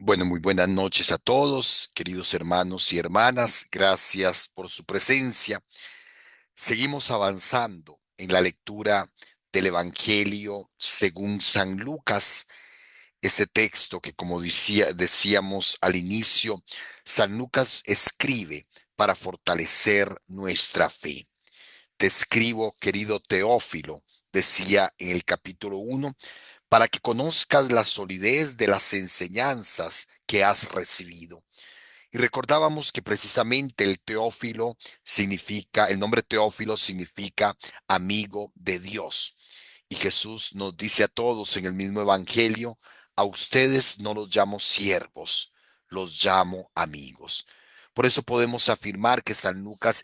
Bueno, muy buenas noches a todos, queridos hermanos y hermanas. Gracias por su presencia. Seguimos avanzando en la lectura del Evangelio según San Lucas. Este texto que, como decíamos al inicio, San Lucas escribe para fortalecer nuestra fe. Te escribo, querido Teófilo, decía en el capítulo 1, para que conozcas la solidez de las enseñanzas que has recibido. Y recordábamos que precisamente el nombre Teófilo significa amigo de Dios. Y Jesús nos dice a todos en el mismo evangelio: a ustedes no los llamo siervos, los llamo amigos. Por eso podemos afirmar que San Lucas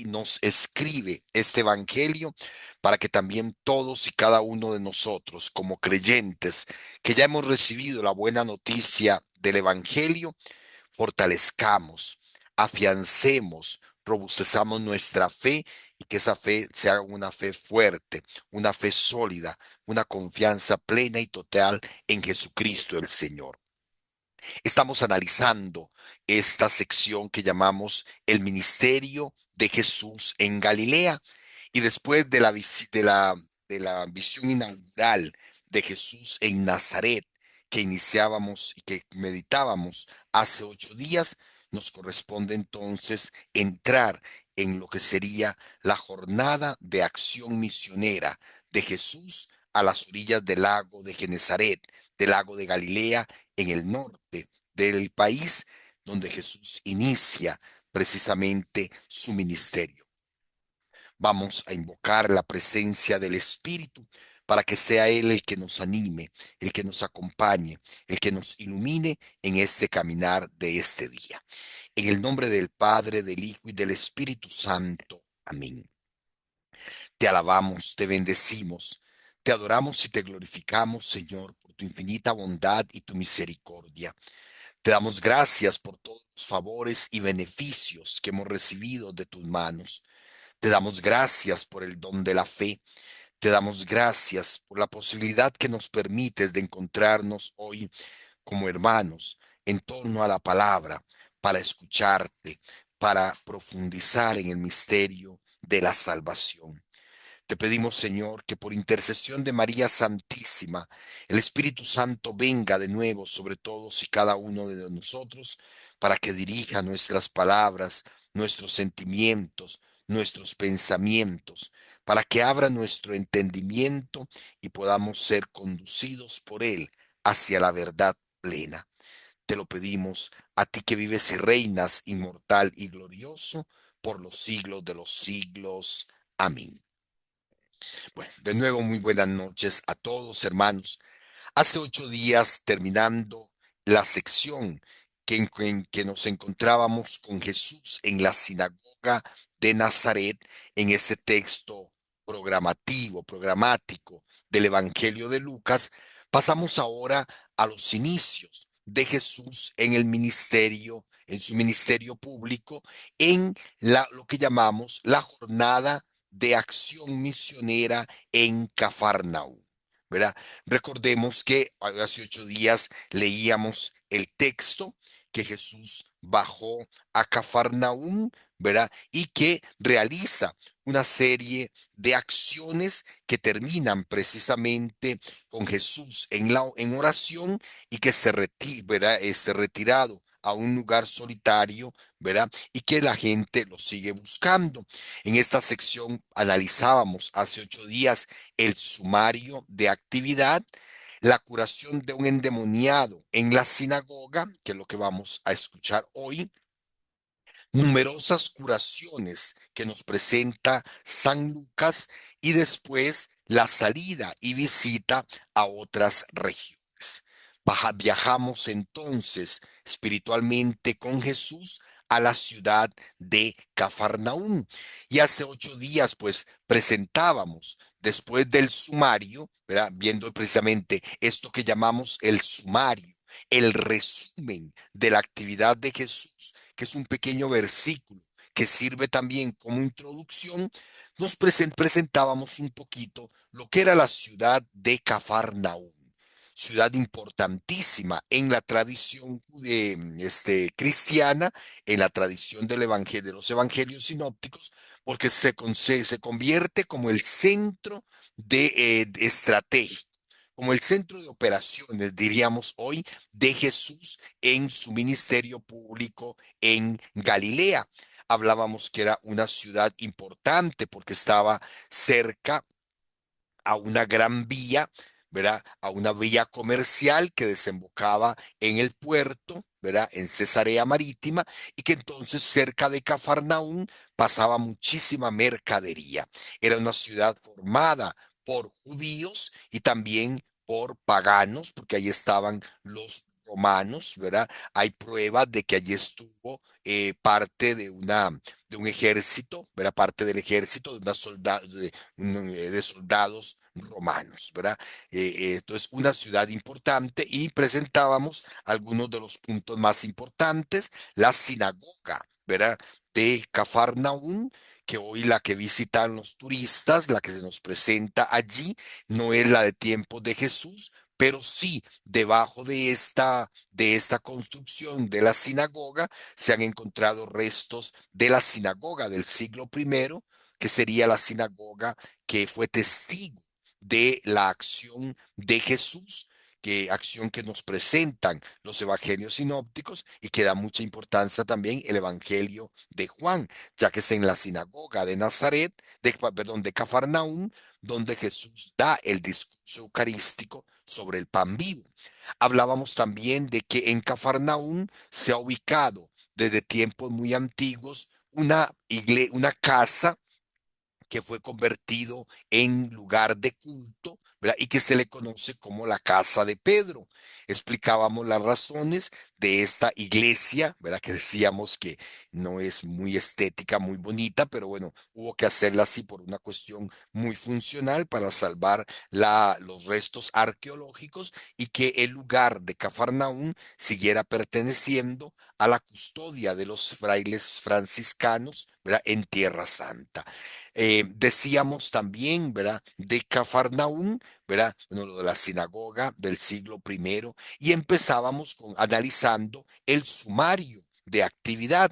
nos escribe este evangelio para que también todos y cada uno de nosotros, como creyentes que ya hemos recibido la buena noticia del evangelio, fortalezcamos, afiancemos, robustezamos nuestra fe y que esa fe sea una fe fuerte, una fe sólida, una confianza plena y total en Jesucristo el Señor. Estamos analizando esta sección que llamamos el ministerio de Jesús en Galilea, y después de la visión inaugural de Jesús en Nazaret, que iniciábamos y que meditábamos hace 8 días, nos corresponde entonces entrar en lo que sería la jornada de acción misionera de Jesús a las orillas del lago de Genezaret, del lago de Galilea, en el norte del país, donde Jesús inicia precisamente su ministerio. Vamos a invocar la presencia del Espíritu para que sea Él el que nos anime, el que nos acompañe, el que nos ilumine en este caminar de este día. En el nombre del Padre, del Hijo y del Espíritu Santo. Amén. Te alabamos, te bendecimos, te adoramos y te glorificamos, Señor, por tu infinita bondad y tu misericordia. Te damos gracias por todos los favores y beneficios que hemos recibido de tus manos. Te damos gracias por el don de la fe. Te damos gracias por la posibilidad que nos permites de encontrarnos hoy como hermanos en torno a la palabra, para escucharte, para profundizar en el misterio de la salvación. Te pedimos, Señor, que por intercesión de María Santísima, el Espíritu Santo venga de nuevo sobre todos y cada uno de nosotros, para que dirija nuestras palabras, nuestros sentimientos, nuestros pensamientos, para que abra nuestro entendimiento y podamos ser conducidos por Él hacia la verdad plena. Te lo pedimos a ti, que vives y reinas inmortal y glorioso por los siglos de los siglos. Amén. Bueno, de nuevo, muy buenas noches a todos, hermanos. Hace 8 días, terminando la sección en que nos encontrábamos con Jesús en la sinagoga de Nazaret, en ese texto programático del Evangelio de Lucas, pasamos ahora a los inicios de Jesús en el ministerio, en su ministerio público, en lo que llamamos la jornada de acción misionera en Cafarnaúm, ¿verdad? Recordemos que hace 8 días leíamos el texto que Jesús bajó a Cafarnaúm, ¿verdad? Y que realiza una serie de acciones que terminan precisamente con Jesús en oración, y que ¿verdad? Retirado a un lugar solitario, ¿verdad? Y que la gente lo sigue buscando. En esta sección analizábamos hace 8 días el sumario de actividad, la curación de un endemoniado en la sinagoga, que es lo que vamos a escuchar hoy, numerosas curaciones que nos presenta San Lucas, y después la salida y visita a otras regiones. Viajamos entonces espiritualmente con Jesús a la ciudad de Cafarnaúm, y hace 8 días pues presentábamos, después del sumario, ¿verdad? Viendo precisamente esto que llamamos el sumario, el resumen de la actividad de Jesús, que es un pequeño versículo que sirve también como introducción. Nos presentábamos un poquito lo que era la ciudad de Cafarnaúm. ciudad importantísima en la tradición cristiana, en la tradición del evangelio, de los evangelios sinópticos, porque se convierte como el centro de estrategia, como el centro de operaciones, diríamos hoy, de Jesús en su ministerio público en Galilea. Hablábamos que era una ciudad importante porque estaba cerca a una gran vía, ¿verdad? A una vía comercial que desembocaba en el puerto, ¿verdad? En Cesarea Marítima, y que entonces cerca de Cafarnaún pasaba muchísima mercadería. Era una ciudad formada por judíos y también por paganos, porque ahí estaban los romanos, ¿verdad? Hay pruebas de que allí estuvo parte de un ejército, ¿verdad? Parte del ejército de, una de soldados romanos, ¿verdad? Entonces, una ciudad importante y presentábamos algunos de los puntos más importantes, la sinagoga, ¿verdad? De Cafarnaún, que hoy la que visitan los turistas, la que se nos presenta allí, no es la de tiempos de Jesús, pero sí debajo de esta construcción de la sinagoga se han encontrado restos de la sinagoga del siglo primero, que sería la sinagoga que fue testigo de la acción de Jesús, que acción que nos presentan los evangelios sinópticos y que da mucha importancia también el evangelio de Juan, ya que es en la sinagoga de Nazaret, perdón, de Cafarnaún, donde Jesús da el discurso eucarístico sobre el pan vivo. Hablábamos también de que en Cafarnaún se ha ubicado desde tiempos muy antiguos una casa que fue convertido en lugar de culto, ¿verdad? Y que se le conoce como la casa de Pedro. Explicábamos las razones de esta iglesia, ¿verdad? Que decíamos que no es muy estética, muy bonita, pero bueno, hubo que hacerla así por una cuestión muy funcional para salvar los restos arqueológicos y que el lugar de Cafarnaún siguiera perteneciendo a la custodia de los frailes franciscanos, ¿verdad? En Tierra Santa. Decíamos también, ¿verdad? De Cafarnaún, ¿verdad? Bueno, lo de la sinagoga del siglo primero, y empezábamos analizando el sumario de actividad.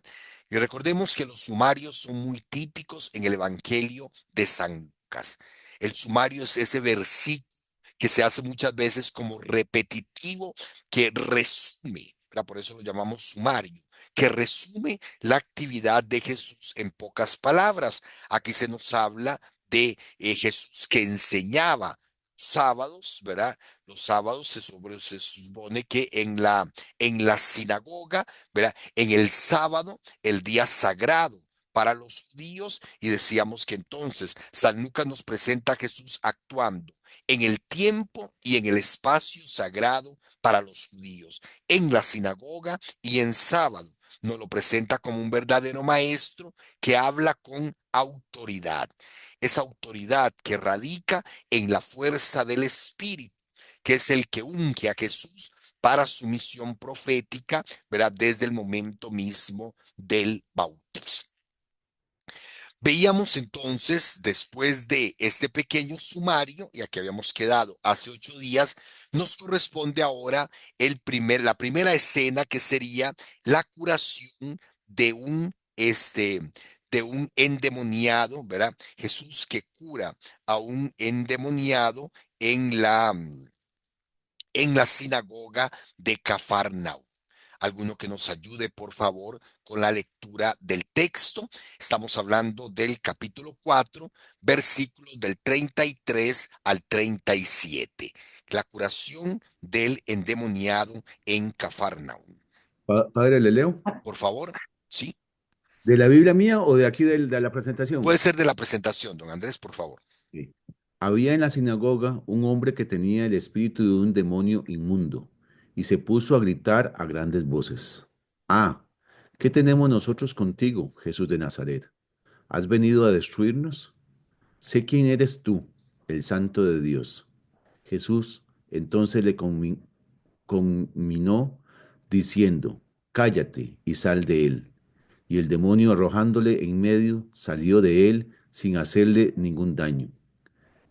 Y recordemos que los sumarios son muy típicos en el Evangelio de San Lucas. El sumario es ese versículo que se hace muchas veces como repetitivo, que resume, ¿verdad? Por eso lo llamamos sumario, que resume la actividad de Jesús en pocas palabras. Aquí se nos habla de Jesús que enseñaba sábados, ¿verdad? Los sábados se supone que en la sinagoga, ¿verdad? En el sábado, el día sagrado para los judíos, y decíamos que entonces San Lucas nos presenta a Jesús actuando en el tiempo y en el espacio sagrado para los judíos, en la sinagoga y en sábado. Nos lo presenta como un verdadero maestro que habla con autoridad. Esa autoridad que radica en la fuerza del Espíritu, que es el que unge a Jesús para su misión profética, ¿verdad? Desde el momento mismo del bautismo. Veíamos entonces, después de este pequeño sumario, y aquí habíamos quedado hace 8 días, nos corresponde ahora la primera escena que sería la curación de de un endemoniado, ¿verdad? Jesús que cura a un endemoniado en en la sinagoga de Cafarnaúm. Alguno que nos ayude, por favor, con la lectura del texto. Estamos hablando del capítulo 4, versículos del 33 al 37. La curación del endemoniado en Cafarnaúm. Padre, ¿le leo? Por favor, ¿sí? ¿De la Biblia mía o de aquí de la presentación? Puede ser de la presentación, don Andrés, por favor. Sí. Había en la sinagoga un hombre que tenía el espíritu de un demonio inmundo y se puso a gritar a grandes voces. Ah, ¿qué tenemos nosotros contigo, Jesús de Nazaret? ¿Has venido a destruirnos? Sé quién eres tú, el Santo de Dios. Jesús entonces le conminó diciendo, cállate y sal de él. Y el demonio arrojándole en medio salió de él sin hacerle ningún daño.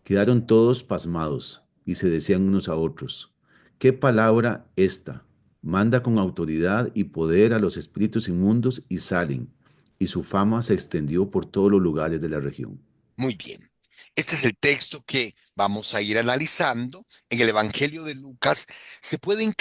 Quedaron todos pasmados y se decían unos a otros, ¿Qué palabra esta? Manda con autoridad y poder a los espíritus inmundos y salen, y su fama se extendió por todos los lugares de la región. Muy bien. Este es el texto que vamos a ir analizando. En el Evangelio de Lucas se pueden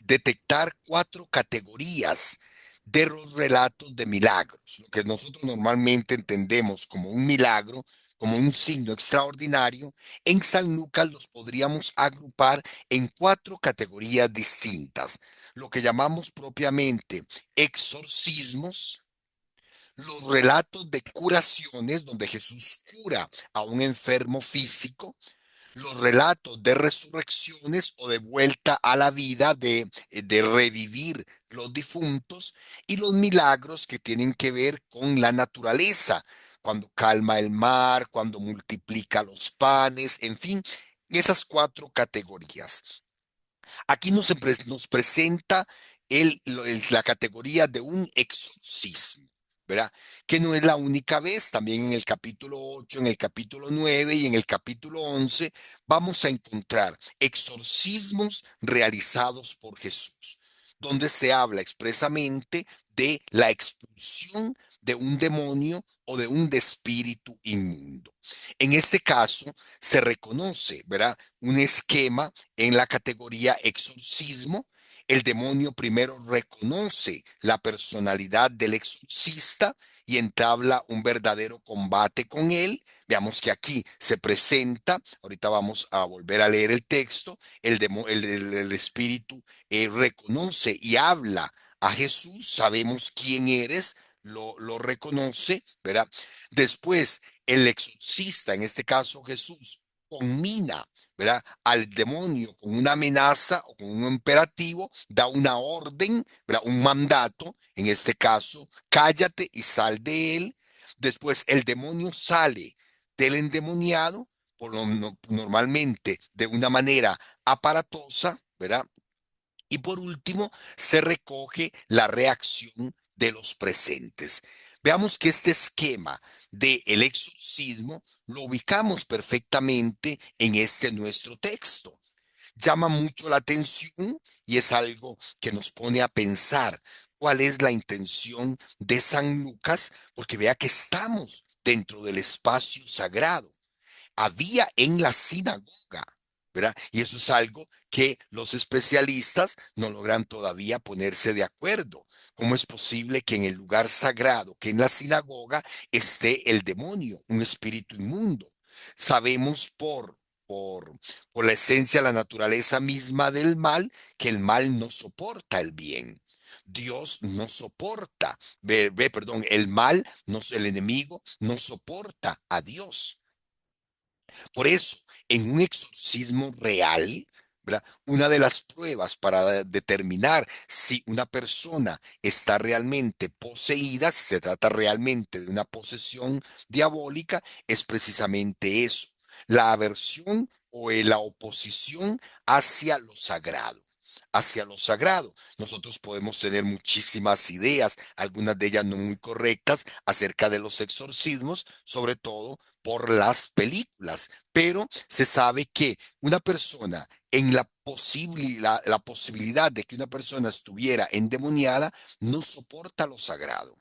detectar cuatro categorías de los relatos de milagros. Lo que nosotros normalmente entendemos como un milagro, como un signo extraordinario, en San Lucas los podríamos agrupar en cuatro categorías distintas. Lo que llamamos propiamente exorcismos, los relatos de curaciones, donde Jesús cura a un enfermo físico, los relatos de resurrecciones o de vuelta a la vida, de revivir los difuntos, y los milagros que tienen que ver con la naturaleza, cuando calma el mar, cuando multiplica los panes, en fin, esas cuatro categorías. Aquí nos presenta la categoría de un exorcismo, ¿verdad? Que no es la única vez, también en el capítulo 8, en el capítulo 9 y en el capítulo 11 vamos a encontrar exorcismos realizados por Jesús, donde se habla expresamente de la expulsión de un demonio o de un espíritu inmundo. En este caso, se reconoce, ¿verdad? Un esquema en la categoría exorcismo. El demonio primero reconoce la personalidad del exorcista y entabla un verdadero combate con él. Veamos que aquí se presenta, ahorita vamos a volver a leer el texto, el espíritu reconoce y habla a Jesús, sabemos quién eres, lo reconoce, ¿verdad? Después, el exorcista, en este caso Jesús, conmina, ¿verdad? Al demonio con una amenaza o con un imperativo, da una orden, ¿verdad? Un mandato, en este caso, cállate y sal de él. Después el demonio sale del endemoniado, normalmente de una manera aparatosa, ¿verdad? Y por último, se recoge la reacción de los presentes. Veamos que este esquema del exorcismo lo ubicamos perfectamente en este nuestro texto. Llama mucho la atención y es algo que nos pone a pensar cuál es la intención de San Lucas, porque vea que estamos dentro del espacio sagrado. Había en la sinagoga, ¿verdad? Y eso es algo que los especialistas no logran todavía ponerse de acuerdo. ¿Cómo es posible que en el lugar sagrado, que en la sinagoga, esté el demonio, un espíritu inmundo? Sabemos por la esencia, la naturaleza misma del mal, que el mal no soporta el bien. Dios no soporta, perdón, el mal, el enemigo no soporta a Dios. Por eso, en un exorcismo real, ¿verdad? Una de las pruebas para determinar si una persona está realmente poseída, si se trata realmente de una posesión diabólica, es precisamente eso, la aversión o la oposición hacia lo sagrado. Hacia lo sagrado. Nosotros podemos tener muchísimas ideas, algunas de ellas no muy correctas, acerca de los exorcismos, sobre todo por las películas, pero se sabe que una persona en la posibilidad de que una persona estuviera endemoniada no soporta lo sagrado.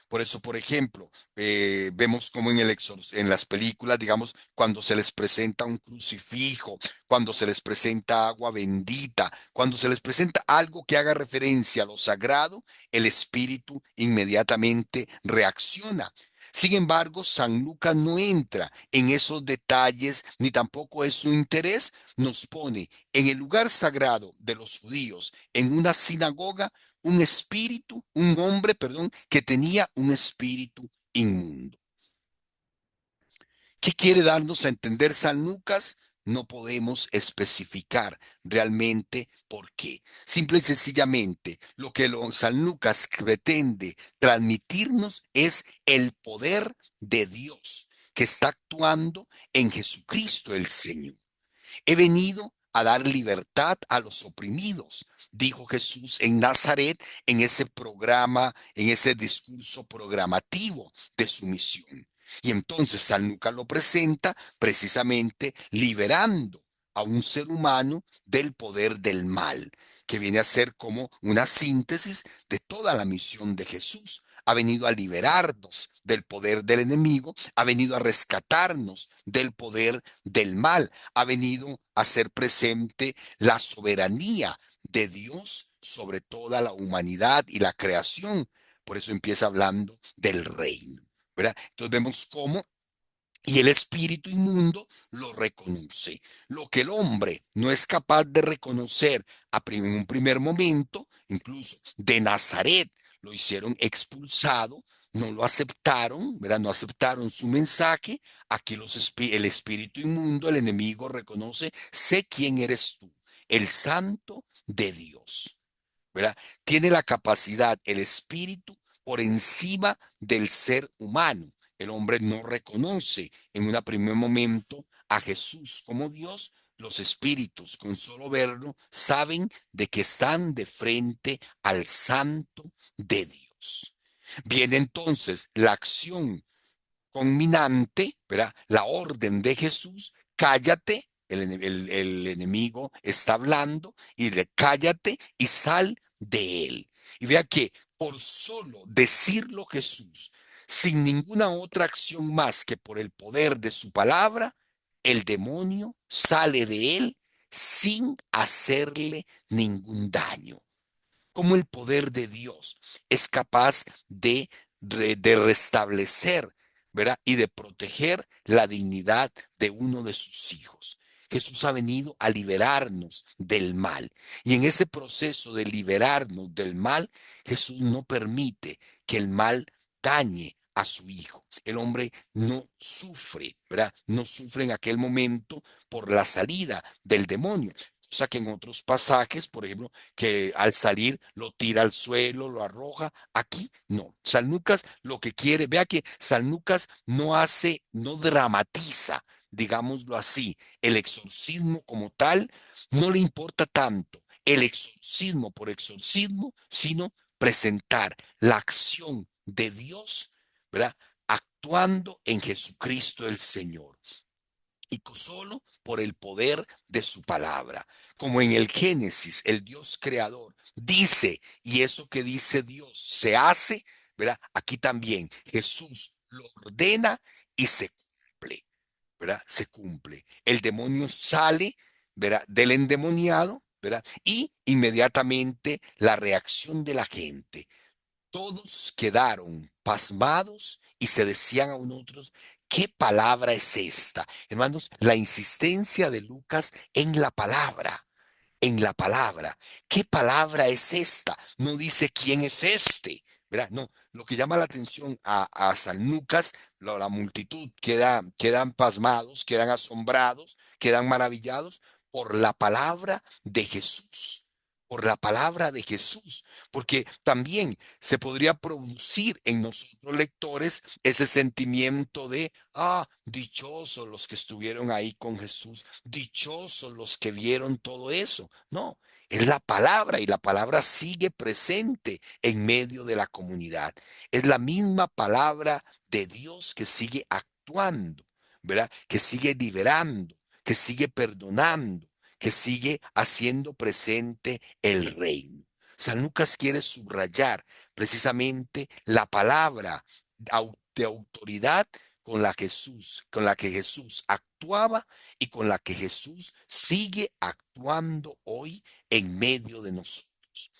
Por eso, por ejemplo, vemos como en las películas, digamos, cuando se les presenta un crucifijo, cuando se les presenta agua bendita, cuando se les presenta algo que haga referencia a lo sagrado, el espíritu inmediatamente reacciona. Sin embargo, San Lucas no entra en esos detalles, ni tampoco es su interés, nos pone en el lugar sagrado de los judíos, en una sinagoga, un hombre, perdón, que tenía un espíritu inmundo. ¿Qué quiere darnos a entender San Lucas? No podemos especificar realmente por qué. Simple y sencillamente, lo que San Lucas pretende transmitirnos es el poder de Dios que está actuando en Jesucristo el Señor. He venido a dar libertad a los oprimidos, dijo Jesús en Nazaret, en ese programa, en ese discurso programativo de su misión. Y entonces San Lucas lo presenta precisamente liberando a un ser humano del poder del mal, que viene a ser como una síntesis de toda la misión de Jesús. Ha venido a liberarnos del poder del enemigo, ha venido a rescatarnos del poder del mal, ha venido a hacer presente la soberanía de Dios sobre toda la humanidad y la creación. Por eso empieza hablando del reino, ¿verdad? Entonces vemos cómo y el espíritu inmundo lo reconoce. Lo que el hombre no es capaz de reconocer en un primer momento, incluso de Nazaret, lo hicieron expulsado, no lo aceptaron, ¿verdad? No aceptaron su mensaje. Aquí el espíritu inmundo, el enemigo reconoce, sé quién eres tú, el santo de Dios, ¿verdad? Tiene la capacidad, el espíritu, por encima del ser humano. El hombre no reconoce en un primer momento a Jesús como Dios. Los espíritus, con solo verlo, saben de que están de frente al santo de Dios. Viene entonces la acción conminante, ¿verdad? La orden de Jesús, cállate, el enemigo está hablando y le cállate y sal de él. Y vea que por solo decirlo Jesús, sin ninguna otra acción más que por el poder de su palabra, el demonio sale de él sin hacerle ningún daño. Cómo el poder de Dios es capaz de restablecer, ¿verdad? Y de proteger la dignidad de uno de sus hijos. Jesús ha venido a liberarnos del mal. Y en ese proceso de liberarnos del mal, Jesús no permite que el mal dañe a su hijo. El hombre no sufre, ¿verdad? No sufre en aquel momento por la salida del demonio. Cosa que en otros pasajes, por ejemplo, que al salir lo tira al suelo, lo arroja. Aquí no. San Lucas lo que quiere, vea que San Lucas no hace, no dramatiza, digámoslo así, el exorcismo como tal, no le importa tanto el exorcismo por exorcismo, sino presentar la acción de Dios, ¿verdad? Actuando en Jesucristo el Señor y solo por el poder de su palabra. Como en el Génesis, el Dios creador dice, y eso que dice Dios se hace, ¿verdad? Aquí también Jesús lo ordena y se cumple, ¿verdad? Se cumple. El demonio sale, ¿verdad? Del endemoniado, ¿verdad? Y inmediatamente la reacción de la gente. Todos quedaron pasmados y se decían a unos otros, ¿qué palabra es esta? Hermanos, la insistencia de Lucas en la palabra, en la palabra. ¿Qué palabra es esta? No dice quién es este, ¿verdad? No, lo que llama la atención a San Lucas, la multitud quedan pasmados, quedan asombrados, quedan maravillados por la palabra de Jesús. Por la palabra de Jesús, porque también se podría producir en nosotros lectores ese sentimiento de, dichosos los que estuvieron ahí con Jesús, dichosos los que vieron todo eso. No, es la palabra y la palabra sigue presente en medio de la comunidad. Es la misma palabra de Dios que sigue actuando, ¿verdad? Que sigue liberando, que sigue perdonando, que sigue haciendo presente el reino. San Lucas quiere subrayar precisamente la palabra de autoridad con la que Jesús actuaba y con la que Jesús sigue actuando hoy en medio de nosotros.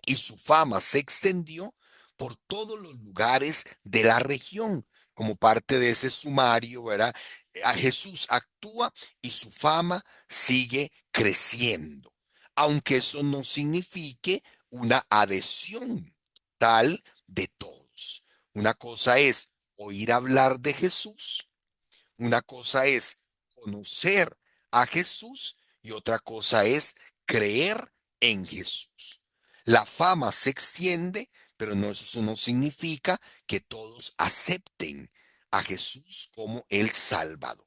Y su fama se extendió por todos los lugares de la región, como parte de ese sumario, ¿verdad? A Jesús actúa y su fama sigue creciendo, aunque eso no signifique una adhesión tal de todos. Una cosa es oír hablar de Jesús, una cosa es conocer a Jesús y otra cosa es creer en Jesús. La fama se extiende, pero no, eso no significa que todos acepten a Jesús como el Salvador.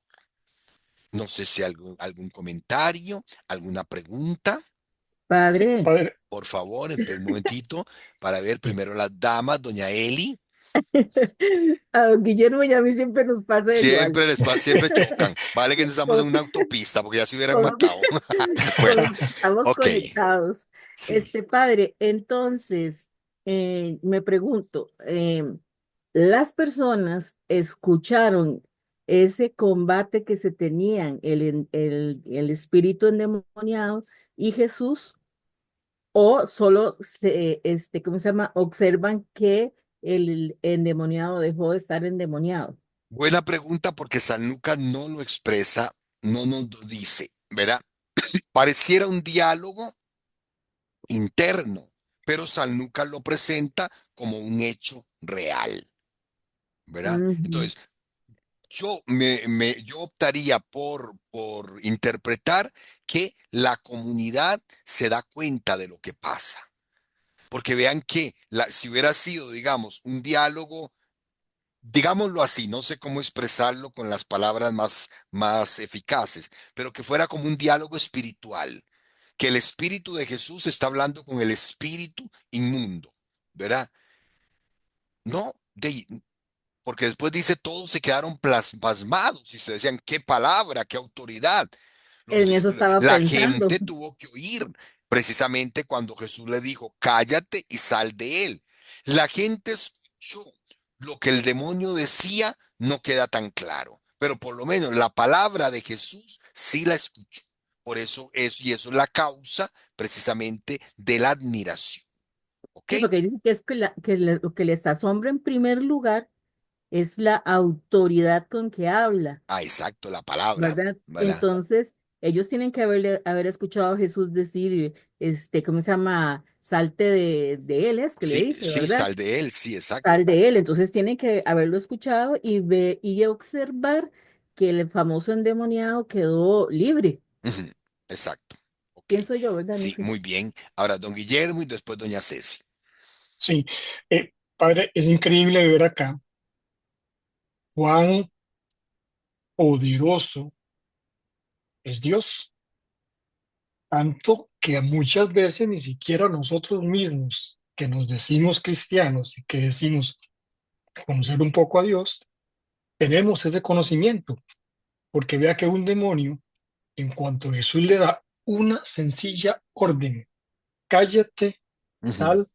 No sé si algún comentario, alguna pregunta. Padre, Padre, Por favor, espera un momentito para ver sí, primero las damas, doña Eli. A don Guillermo y a mí siempre nos pasa igual. Siempre chocan. Vale que no estamos en Todos, una autopista porque ya se hubieran todos- matado. Bueno, todos estamos ok, conectados. sí. Padre, entonces, me pregunto, las personas escucharon ese combate que se tenían, el espíritu endemoniado y Jesús, o solo ¿cómo se llama? Observan que el endemoniado dejó de estar endemoniado. Buena pregunta porque San Lucas no lo expresa, no nos lo dice, ¿verdad? Pareciera un diálogo interno, pero San Lucas lo presenta como un hecho real, ¿verdad? Ujú. Entonces, yo optaría por interpretar que la comunidad se da cuenta de lo que pasa. Porque vean que si hubiera sido, digamos, un diálogo, digámoslo así, no sé cómo expresarlo con las palabras más eficaces, pero que fuera como un diálogo espiritual, que el espíritu de Jesús está hablando con el espíritu inmundo, ¿verdad? No, porque después dice, todos se quedaron pasmados y se decían, qué palabra, qué autoridad. Los, En eso dis- estaba la pensando. gente tuvo que oír precisamente cuando Jesús le dijo, cállate y sal de él. La gente escuchó lo que el demonio decía, no queda tan claro, pero por lo menos la palabra de Jesús sí la escuchó. Por eso y eso es la causa precisamente de la admiración. ¿Ok? Sí, porque dice que es lo que les asombra en primer lugar es la autoridad con que habla, Ah, exacto, la palabra, ¿verdad? ¿verdad? Entonces, ellos tienen que haber escuchado a Jesús decir, ¿cómo se llama? Salte de él, es que le Sí, dice, sí, ¿verdad? sal de él, sí, Sal exacto. de él. Entonces, tienen que haberlo escuchado y ver y observar que el famoso endemoniado quedó libre. Ujú, exacto. Ok. Pienso yo, ¿verdad? No Sí, sé. muy bien. Ahora, don Guillermo y después doña Ceci. Sí, padre, es increíble ver acá cuán poderoso es Dios, tanto que muchas veces ni siquiera nosotros mismos, que nos decimos cristianos y que decimos conocer un poco a Dios, tenemos ese conocimiento, porque vea que un demonio, en cuanto Jesús le da una sencilla orden, cállate, Ujú, sal,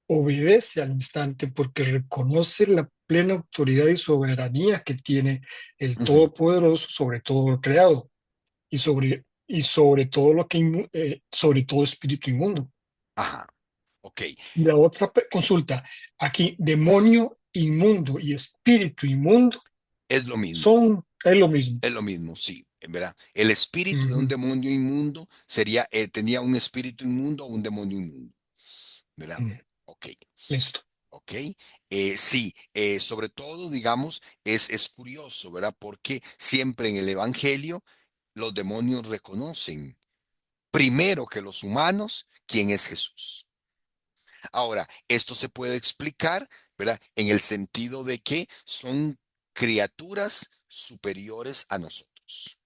obedece al instante porque reconoce la plena autoridad y soberanía que tiene el ujú. Todopoderoso sobre todo lo creado y sobre todo sobre todo espíritu inmundo. Ajá, ok. Y la otra consulta, aquí, demonio inmundo y espíritu inmundo Es lo mismo, es lo mismo. es lo mismo, sí, ¿verdad? El espíritu de un Ujú, demonio inmundo tenía un espíritu inmundo o un demonio inmundo, ¿verdad? ujú. Ok, Listo. ok. Sí, sobre todo, digamos, es curioso, ¿verdad? Porque siempre en el Evangelio los demonios reconocen, primero que los humanos, quién es Jesús. Ahora, esto se puede explicar, ¿verdad? En el sentido de que son criaturas superiores a nosotros.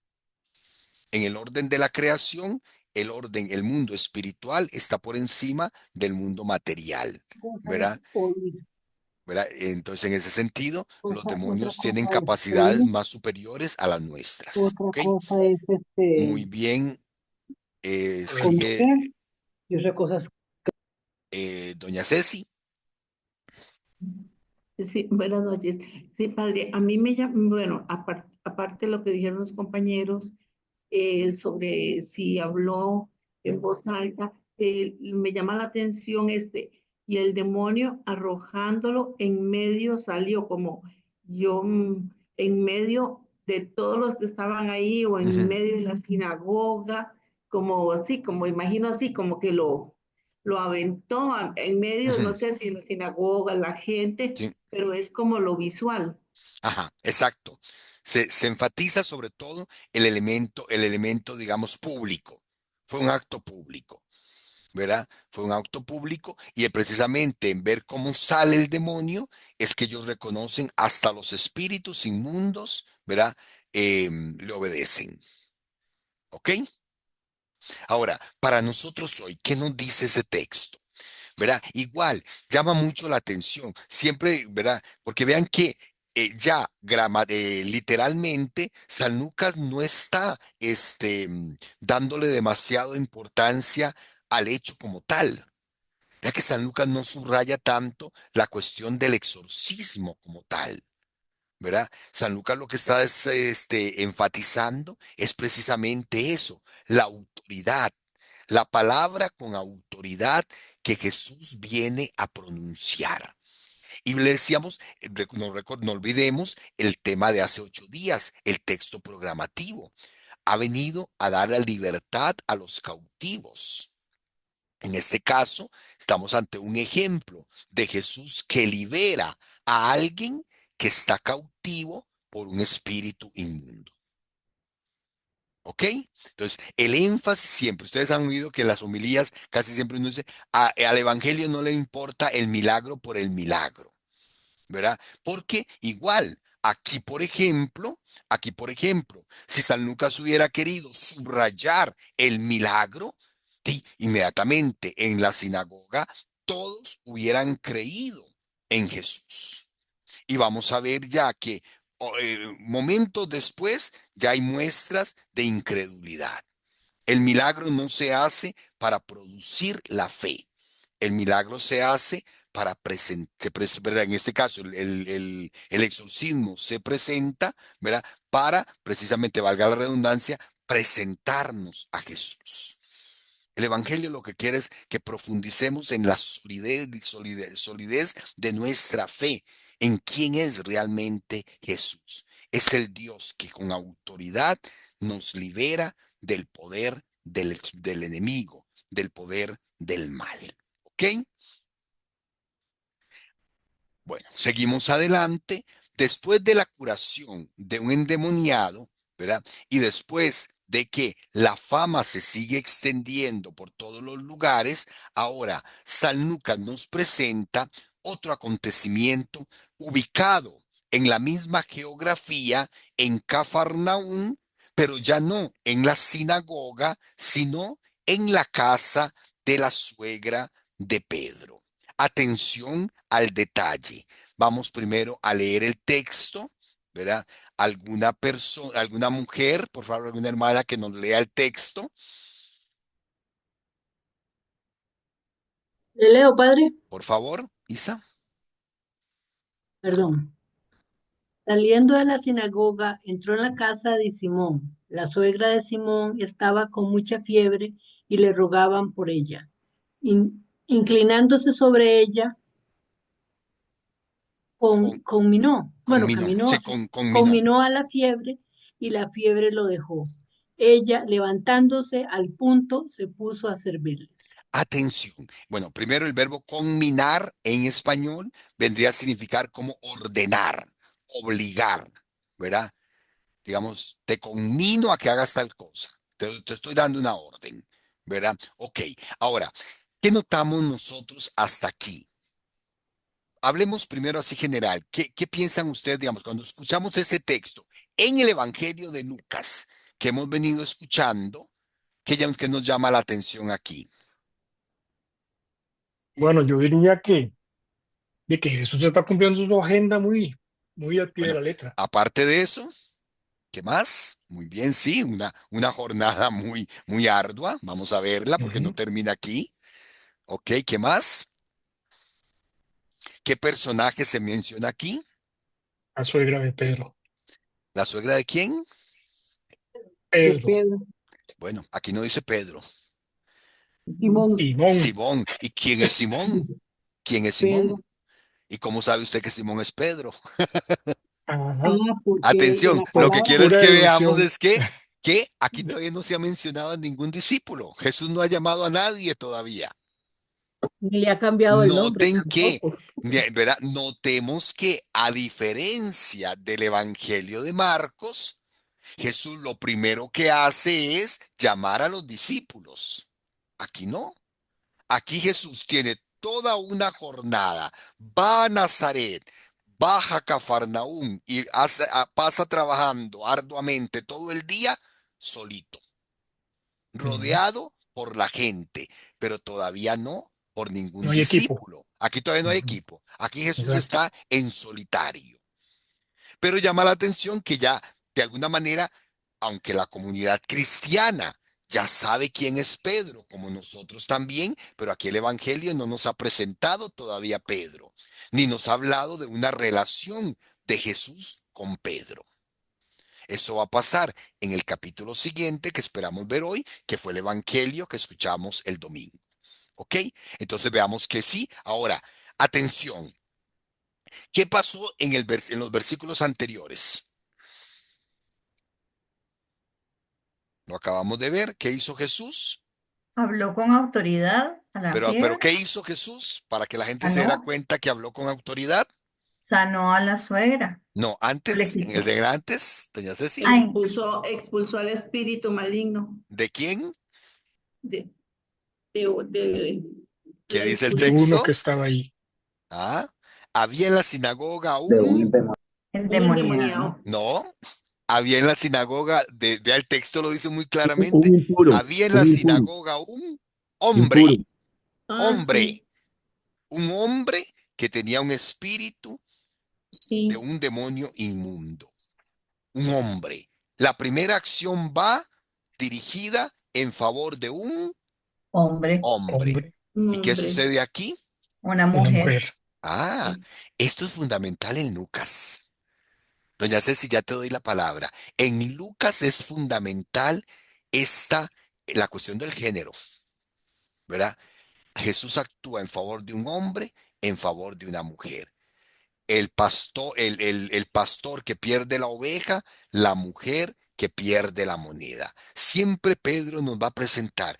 En el orden de la creación, el mundo espiritual está por encima del mundo material, Cosa es ¿verdad? oír, ¿Verdad? Entonces, en ese sentido, los otra demonios tienen cosa es capacidades oír, más superiores a las nuestras, otra ¿ok? cosa es Muy bien, Correcto. sigue conocer y otra cosa es... doña Ceci. Sí, buenas noches. Sí, padre, a mí me llama, bueno, aparte de lo que dijeron los compañeros sobre si habló en voz alta, me llama la atención y el demonio arrojándolo en medio salió como yo en medio de todos los que estaban ahí o en Ujú, medio de la sinagoga, como así, como imagino así, como que lo aventó en medio, no ujú, sé si en la sinagoga, la gente, sí. pero es como lo visual. Ajá, exacto. Se enfatiza sobre todo el elemento, digamos, público. Fue un acto público, ¿verdad? Fue un acto público y precisamente en ver cómo sale el demonio es que ellos reconocen hasta los espíritus inmundos, ¿verdad? Le obedecen, ¿ok? Ahora, para nosotros hoy, ¿qué nos dice ese texto? ¿verdad? Igual, llama mucho la atención, siempre, ¿verdad? Porque vean que literalmente San Lucas no está dándole demasiado importancia al hecho como tal. Ya que San Lucas no subraya tanto la cuestión del exorcismo como tal, ¿verdad? San Lucas lo que está enfatizando es precisamente eso, la autoridad, la palabra con autoridad que Jesús viene a pronunciar. Y le decíamos, no olvidemos el tema de hace 8 días, el texto programativo. Ha venido a dar la libertad a los cautivos. En este caso, estamos ante un ejemplo de Jesús que libera a alguien que está cautivo por un espíritu inmundo. ¿Ok? Entonces, el énfasis siempre, ustedes han oído que en las homilías casi siempre uno dice, al evangelio no le importa el milagro por el milagro, ¿verdad? Porque igual, aquí por ejemplo, si San Lucas hubiera querido subrayar el milagro, sí, inmediatamente en la sinagoga todos hubieran creído en Jesús. Y vamos a ver ya que momentos después ya hay muestras de incredulidad. El milagro no se hace para producir la fe. El milagro se hace para presentar, ¿verdad? En este caso, el exorcismo se presenta, ¿verdad? Para precisamente, valga la redundancia, presentarnos a Jesús. El Evangelio lo que quiere es que profundicemos en la solidez de nuestra fe, en quién es realmente Jesús. Es el Dios que con autoridad nos libera del poder del enemigo, del poder del mal. ¿Ok? Bueno, seguimos adelante. Después de la curación de un endemoniado, ¿verdad? Y después de que la fama se sigue extendiendo por todos los lugares, ahora San Lucas nos presenta otro acontecimiento ubicado en la misma geografía en Cafarnaún, pero ya no en la sinagoga, sino en la casa de la suegra de Pedro. Atención al detalle. Vamos primero a leer el texto, ¿verdad? Alguna persona, alguna mujer, por favor, alguna hermana que nos lea el texto, Le leo, padre. por favor, Isa. Perdón. Saliendo de la sinagoga, entró en la casa de Simón. La suegra de Simón estaba con mucha fiebre y le rogaban por ella. Inclinándose sobre ella, Con, conminó, sí, conminó. conminó a la fiebre y la fiebre lo dejó. Ella, levantándose al punto, se puso a servirles. Atención. Bueno, primero el verbo conminar en español vendría a significar como ordenar, obligar, ¿verdad? Digamos, te conmino a que hagas tal cosa. Te estoy dando una orden, ¿verdad? Ok. Ahora, ¿qué notamos nosotros hasta aquí? Hablemos primero así general. ¿Qué piensan ustedes, digamos, cuando escuchamos este texto en el Evangelio de Lucas que hemos venido escuchando? ¿Qué nos llama la atención aquí? Bueno, yo diría de que Jesús está cumpliendo su agenda muy al pie de Bueno, la letra. aparte de eso, ¿qué más? Muy bien, sí, una jornada muy, muy ardua. Vamos a verla porque no Ujú. termina aquí. Ok, ¿qué más? ¿Qué personaje se menciona aquí? La suegra de Pedro. ¿La suegra de quién? De Pedro, Pedro, Bueno, aquí no dice Pedro. Simón, Simón. Simón. ¿Y quién es Simón? ¿Quién es Pedro. Simón? ¿Y cómo sabe usted que Simón es Pedro? Ajá. Ah, porque en Atención, la lo que palabra, quiero es Pura que veamos deducción. es que aquí todavía no se ha mencionado a ningún discípulo. Jesús no ha llamado a nadie todavía. Ni le ha cambiado el nombre Noten que, tampoco. ¿verdad? Notemos que a diferencia del Evangelio de Marcos, Jesús lo primero que hace es llamar a los discípulos. Aquí no. Aquí Jesús tiene toda una jornada, va a Nazaret, baja a Cafarnaúm y pasa trabajando arduamente todo el día solito, Ujú. rodeado por la gente, pero todavía no por ningún No hay equipo. discípulo. Aquí todavía no hay Ujú. equipo. Aquí Jesús Exacto. está en solitario. Pero llama la atención que ya, de alguna manera, aunque la comunidad cristiana ya sabe quién es Pedro, como nosotros también, pero aquí el Evangelio no nos ha presentado todavía a Pedro, ni nos ha hablado de una relación de Jesús con Pedro. Eso va a pasar en el capítulo siguiente que esperamos ver hoy, que fue el Evangelio que escuchamos el domingo. ¿Ok? Entonces veamos que sí. Ahora, atención. ¿Qué pasó en los versículos anteriores? Lo acabamos de ver. ¿Qué hizo Jesús? Habló con autoridad a la Pero fiebre, ¿qué hizo Jesús para que la gente se diera sanó, cuenta que habló con autoridad? sanó a la suegra, No, le antes, en el quitó. de antes, doña Ceci. Ay, Expulsó al espíritu maligno. ¿De quién? De, de, ¿Qué la dice el De uno expulsó que texto? estaba ahí. Ah, había en la sinagoga De un un... endemoniado. un endemoniado. endemoniado. No, había en la sinagoga, vea el texto lo dice muy Un claramente, impuro, había en un la impuro, sinagoga un impuro. hombre, Ah, sí, hombre, un hombre que tenía un espíritu de sí, un demonio inmundo, un hombre. La primera acción va dirigida en favor de un Hombre, hombre. Hombre, un ¿Y qué hombre. sucede aquí? una una mujer. mujer. Ah, Sí. esto es fundamental en Lucas. Doña Ceci, ya te doy la palabra. En Lucas es fundamental la cuestión del género, ¿verdad? Jesús actúa en favor de un hombre, en favor de una mujer. El pastor que pierde la oveja, la mujer que pierde la moneda. Siempre Pedro nos va a presentar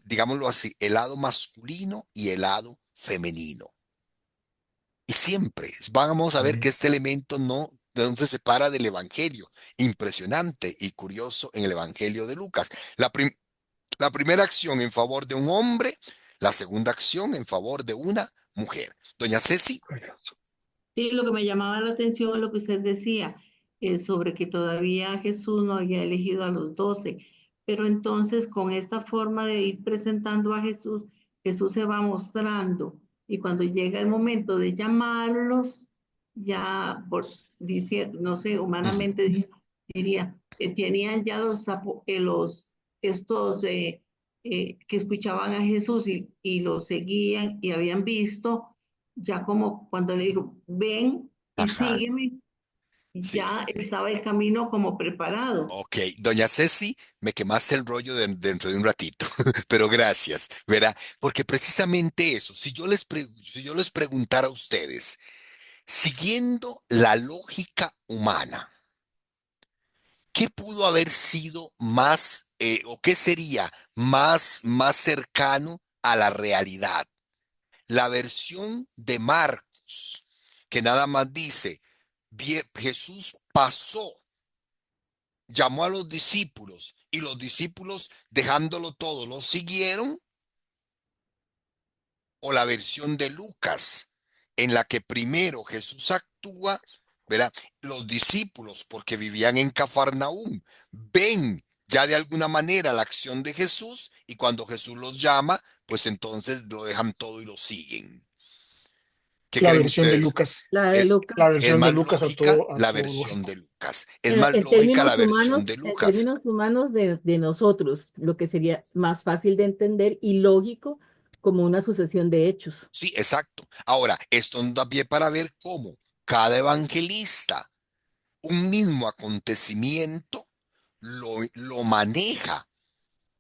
digámoslo así, el lado masculino y el lado femenino. Y siempre vamos a ver que este elemento no se separa del Evangelio. Impresionante y curioso en el Evangelio de Lucas. La primera acción en favor de un hombre, la segunda acción en favor de una mujer. Doña Ceci, Sí, lo que me llamaba la atención es lo que usted decía, sobre que todavía Jesús no había elegido a los 12, pero entonces con esta forma de ir presentando a Jesús, Jesús se va mostrando y cuando llega el momento de llamarlos, ya no sé, ujú, humanamente diría, que tenían ya estos que escuchaban a Jesús y lo seguían y habían visto ya como cuando le digo, ven y ajá, sígueme, sí. ya estaba el camino como preparado. Ok, doña Ceci, me quemaste el rollo dentro de un ratito, pero gracias, ¿verdad? Porque precisamente eso, si yo les preguntara a ustedes, siguiendo la lógica humana, ¿qué pudo haber sido más, o qué sería más cercano a la realidad? La versión de Marcos, que nada más dice, Jesús pasó, llamó a los discípulos y los discípulos, dejándolo todo, lo siguieron, o la versión de Lucas, en la que primero Jesús actúa, ¿verdad? Los discípulos, porque vivían en Cafarnaúm, ven ya de alguna manera la acción de Jesús y cuando Jesús los llama, pues entonces lo dejan todo y lo siguen. ¿Qué La creen versión de ustedes? Lucas. La de ¿Es, La Lucas. es versión de más Lucas lógica a la todo versión lógico. de Lucas? Es más lógica la versión de En Lucas. términos humanos de nosotros, lo que sería más fácil de entender y lógico como una sucesión de hechos. Sí, exacto. Ahora, esto nos da pie para ver cómo cada evangelista un mismo acontecimiento lo maneja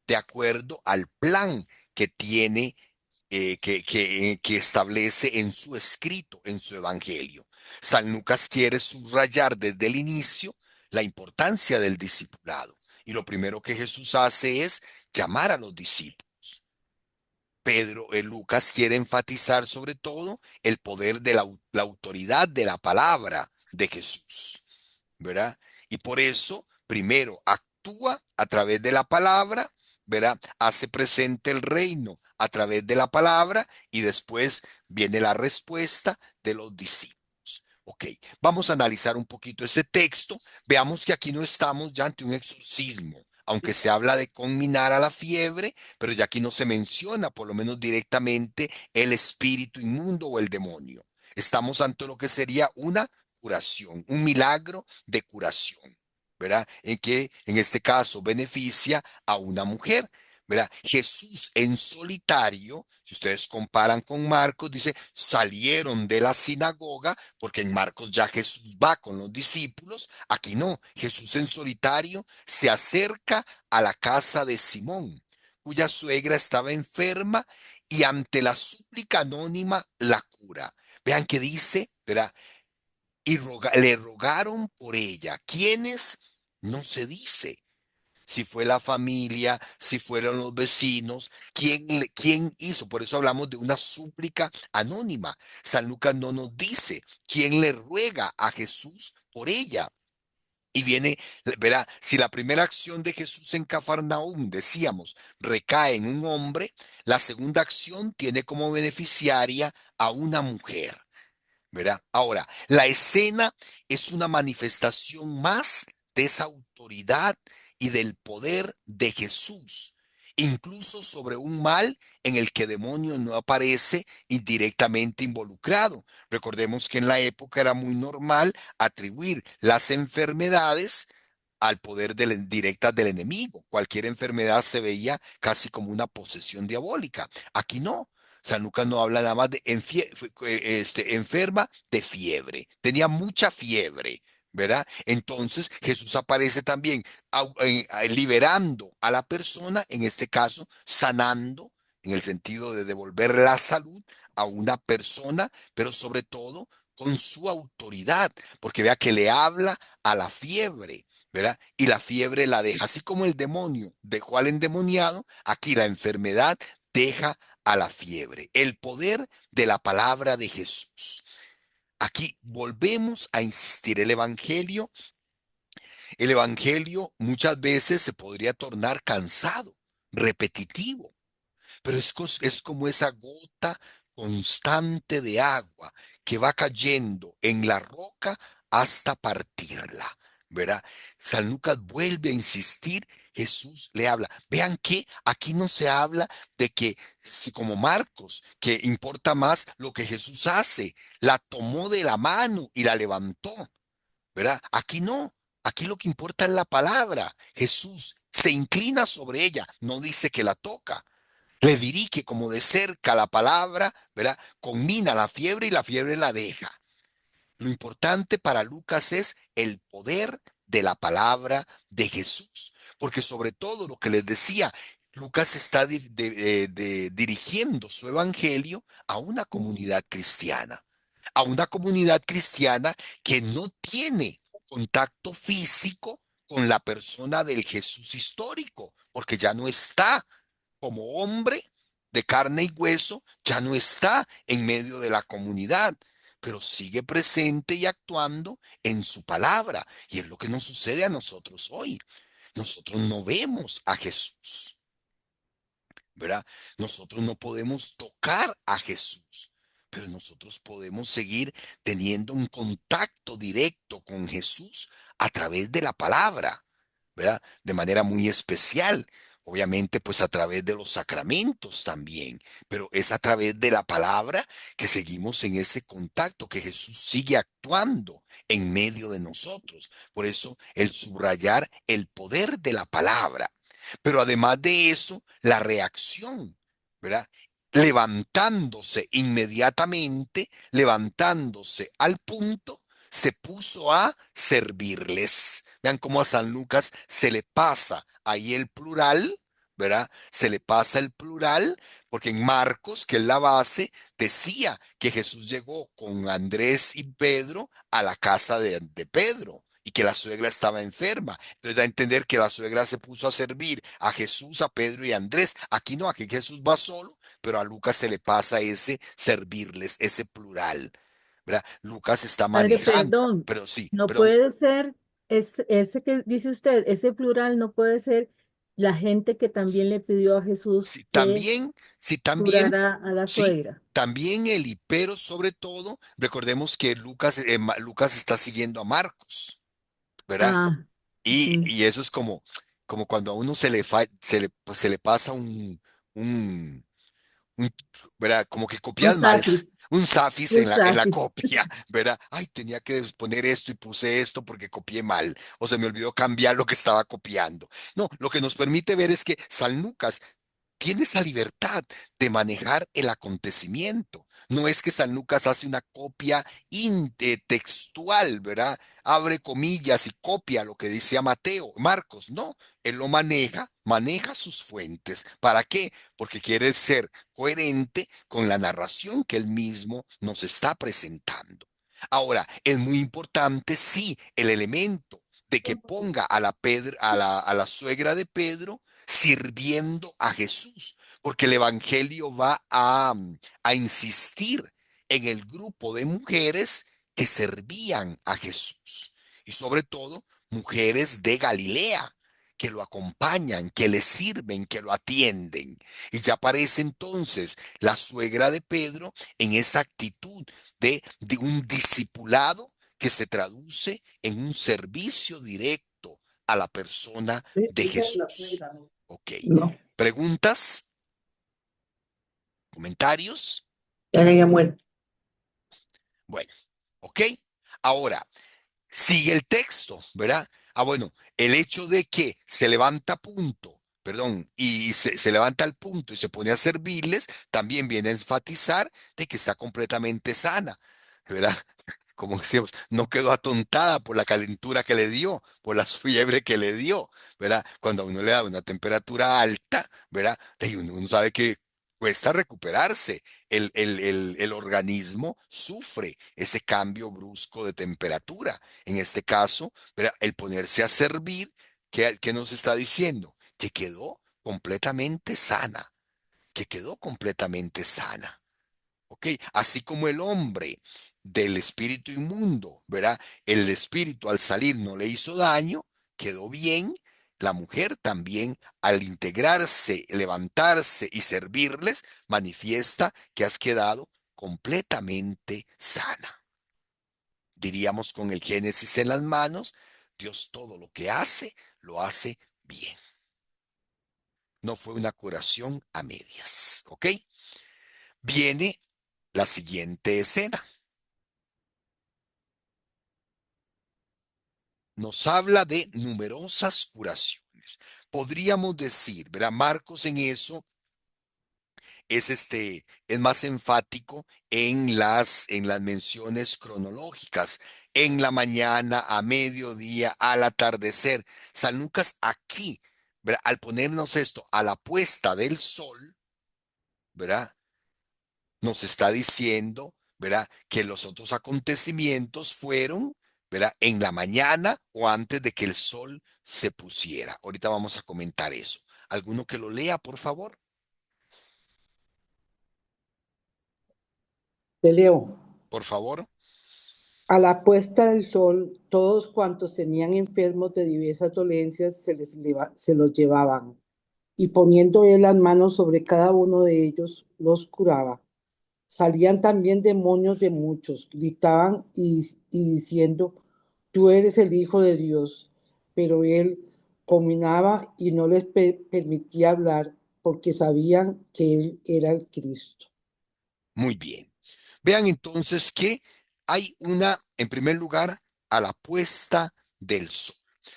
de acuerdo al plan que tiene, que establece en su escrito, en su evangelio. San Lucas quiere subrayar desde el inicio la importancia del discipulado. Y lo primero que Jesús hace es llamar a los discípulos. Lucas quiere enfatizar sobre todo el poder de la autoridad de la palabra de Jesús, ¿verdad? Y por eso, primero actúa a través de la palabra, ¿verdad? Hace presente el reino a través de la palabra y después viene la respuesta de los discípulos. Ok, vamos a analizar un poquito este texto. Veamos que aquí no estamos ya ante un exorcismo. aunque se habla de conminar a la fiebre, pero ya aquí no se menciona, por lo menos directamente, el espíritu inmundo o el demonio. Estamos ante lo que sería una curación, un milagro de curación, ¿verdad? En que en este caso beneficia a una mujer. ¿Verdad? Jesús en solitario, si ustedes comparan con Marcos, dice, salieron de la sinagoga, porque en Marcos ya Jesús va con los discípulos, aquí no, Jesús en solitario se acerca a la casa de Simón, cuya suegra estaba enferma y ante la súplica anónima la cura. Vean que dice, ¿verdad? Y le rogaron por ella. ¿Quiénes? No se dice si fue la familia, si fueron los vecinos, quién hizo. Por eso hablamos de una súplica anónima. San Lucas no nos dice quién le ruega a Jesús por ella. Y viene, verá, si la primera acción de Jesús en Cafarnaúm, decíamos, recae en un hombre, la segunda acción tiene como beneficiaria a una mujer. ¿Verdad? Ahora, la escena es una manifestación más de esa autoridad y del poder de Jesús, incluso sobre un mal en el que demonio no aparece indirectamente involucrado. Recordemos que en la época era muy normal atribuir las enfermedades al poder directa del enemigo. Cualquier enfermedad se veía casi como una posesión diabólica. Aquí no. San Lucas no habla nada más de enferma de fiebre. Tenía mucha fiebre, ¿verdad? Entonces Jesús aparece también liberando a la persona, en este caso sanando, en el sentido de devolver la salud a una persona, pero sobre todo con su autoridad, porque vea que le habla a la fiebre. ¿Verdad? Y la fiebre la deja, así como el demonio dejó al endemoniado, aquí la enfermedad deja a la fiebre. El poder de la palabra de Jesús. Aquí volvemos a insistir, el evangelio muchas veces se podría tornar cansado, repetitivo, pero es como esa gota constante de agua que va cayendo en la roca hasta partirla, ¿verdad? San Lucas vuelve a insistir, Jesús le habla. Vean que aquí no se habla de que, como Marcos, que importa más lo que Jesús hace, la tomó de la mano y la levantó, ¿verdad? Aquí no, aquí lo que importa es la palabra. Jesús se inclina sobre ella, no dice que la toca. Le dirige como de cerca la palabra, ¿verdad? Combina la fiebre y la fiebre la deja. Lo importante para Lucas es el poder de la palabra de Jesús, porque sobre todo lo que les decía, Lucas está dirigiendo su evangelio a una comunidad cristiana, que no tiene contacto físico con la persona del Jesús histórico, porque ya no está como hombre de carne y hueso, ya no está en medio de la comunidad, pero sigue presente y actuando en su palabra. Y es lo que nos sucede a nosotros hoy. Nosotros no vemos a Jesús, ¿verdad? Nosotros no podemos tocar a Jesús, pero nosotros podemos seguir teniendo un contacto directo con Jesús a través de la palabra, ¿verdad? De manera muy especial. Obviamente, pues a través de los sacramentos también, pero es a través de la palabra que seguimos en ese contacto, que Jesús sigue actuando en medio de nosotros. Por eso, el subrayar el poder de la palabra. Pero además de eso, la reacción, ¿verdad? Levantándose inmediatamente, levantándose al punto, se puso a servirles. Vean cómo a San Lucas se le pasa ahí el plural, ¿verdad? Se le pasa el plural, porque en Marcos, que es la base, decía que Jesús llegó con Andrés y Pedro a la casa de Pedro y que la suegra estaba enferma. Entonces da a entender que la suegra se puso a servir a Jesús, a Pedro y a Andrés. Aquí no, aquí Jesús va solo, pero a Lucas se le pasa ese servirles, ese plural. ¿Verdad? Lucas está Padre, manejando, perdón, pero sí, no pero puede ser, ese que dice usted, ese plural no puede ser la gente que también le pidió a Jesús sí, que sí, también, curara a la sí, suegra. también pero sobre todo, recordemos que Lucas está siguiendo a Marcos, ¿verdad? Ah, Y, ujú. y eso es como, como cuando a uno se le pasa un, un- ¿verdad? Como que Un copias mal, Safis, un Safis un en la Safis. copia, ¿verdad? Ay, tenía que poner esto y puse esto porque copié mal, o se me olvidó cambiar lo que estaba copiando. No, lo que nos permite ver es que San Lucas tiene esa libertad de manejar el acontecimiento. No es que San Lucas hace una copia textual, ¿verdad? Abre comillas y copia lo que dice a Mateo, Marcos. No, él lo maneja, maneja sus fuentes. ¿Para qué? Porque quiere ser coherente con la narración que él mismo nos está presentando. Ahora, es muy importante, sí, el elemento de que ponga a a la suegra de Pedro sirviendo a Jesús, porque el Evangelio va a insistir en el grupo de mujeres que servían a Jesús y sobre todo mujeres de Galilea que lo acompañan, que le sirven, que lo atienden. Y ya aparece entonces la suegra de Pedro en esa actitud de un discipulado que se traduce en un servicio directo a la persona de Esa es la Jesús. suegra, ¿no? Ok. No, ¿Preguntas? ¿Comentarios? ya le había muerto. Bueno, ok. Ahora, sigue el texto, ¿verdad? Ah, bueno, el hecho de que se levanta a punto, perdón, y se levanta al punto y se pone a servirles, también viene a enfatizar de que está completamente sana, ¿verdad? Como decíamos, no quedó atontada por la calentura que le dio, por la fiebre que le dio, ¿verdad? Cuando a uno le da una temperatura alta, ¿verdad? Y uno sabe que cuesta recuperarse. El organismo sufre ese cambio brusco de temperatura. En este caso, ¿verdad? El ponerse a servir, ¿qué nos está diciendo? Que quedó completamente sana, que quedó completamente sana. ¿Ok? Así como el hombre del espíritu inmundo, ¿verdad? El espíritu al salir no le hizo daño, quedó bien. La mujer también, al integrarse, levantarse y servirles, manifiesta que has quedado completamente sana. Diríamos con el Génesis en las manos, Dios todo lo que hace, lo hace bien. No fue una curación a medias, ¿ok? Viene la siguiente escena. Nos habla de numerosas curaciones. Podríamos decir, ¿verdad? Marcos en eso es más enfático en las menciones cronológicas, en la mañana, a mediodía, al atardecer. San Lucas aquí, ¿verdad? Al ponernos esto a la puesta del sol, ¿verdad? Nos está diciendo, ¿verdad? Que los otros acontecimientos fueron, ¿verdad? En la mañana o antes de que el sol se pusiera. Ahorita vamos a comentar eso. ¿Alguno que lo lea, por favor? De Leo. Por favor. A la puesta del sol, todos cuantos tenían enfermos de diversas dolencias se los llevaban, y poniendo él las manos sobre cada uno de ellos, los curaba. Salían también demonios de muchos, gritaban y diciendo, tú eres el Hijo de Dios. Pero él combinaba y no les permitía hablar porque sabían que él era el Cristo. Muy bien. Vean entonces que hay en primer lugar, a la puesta del sol.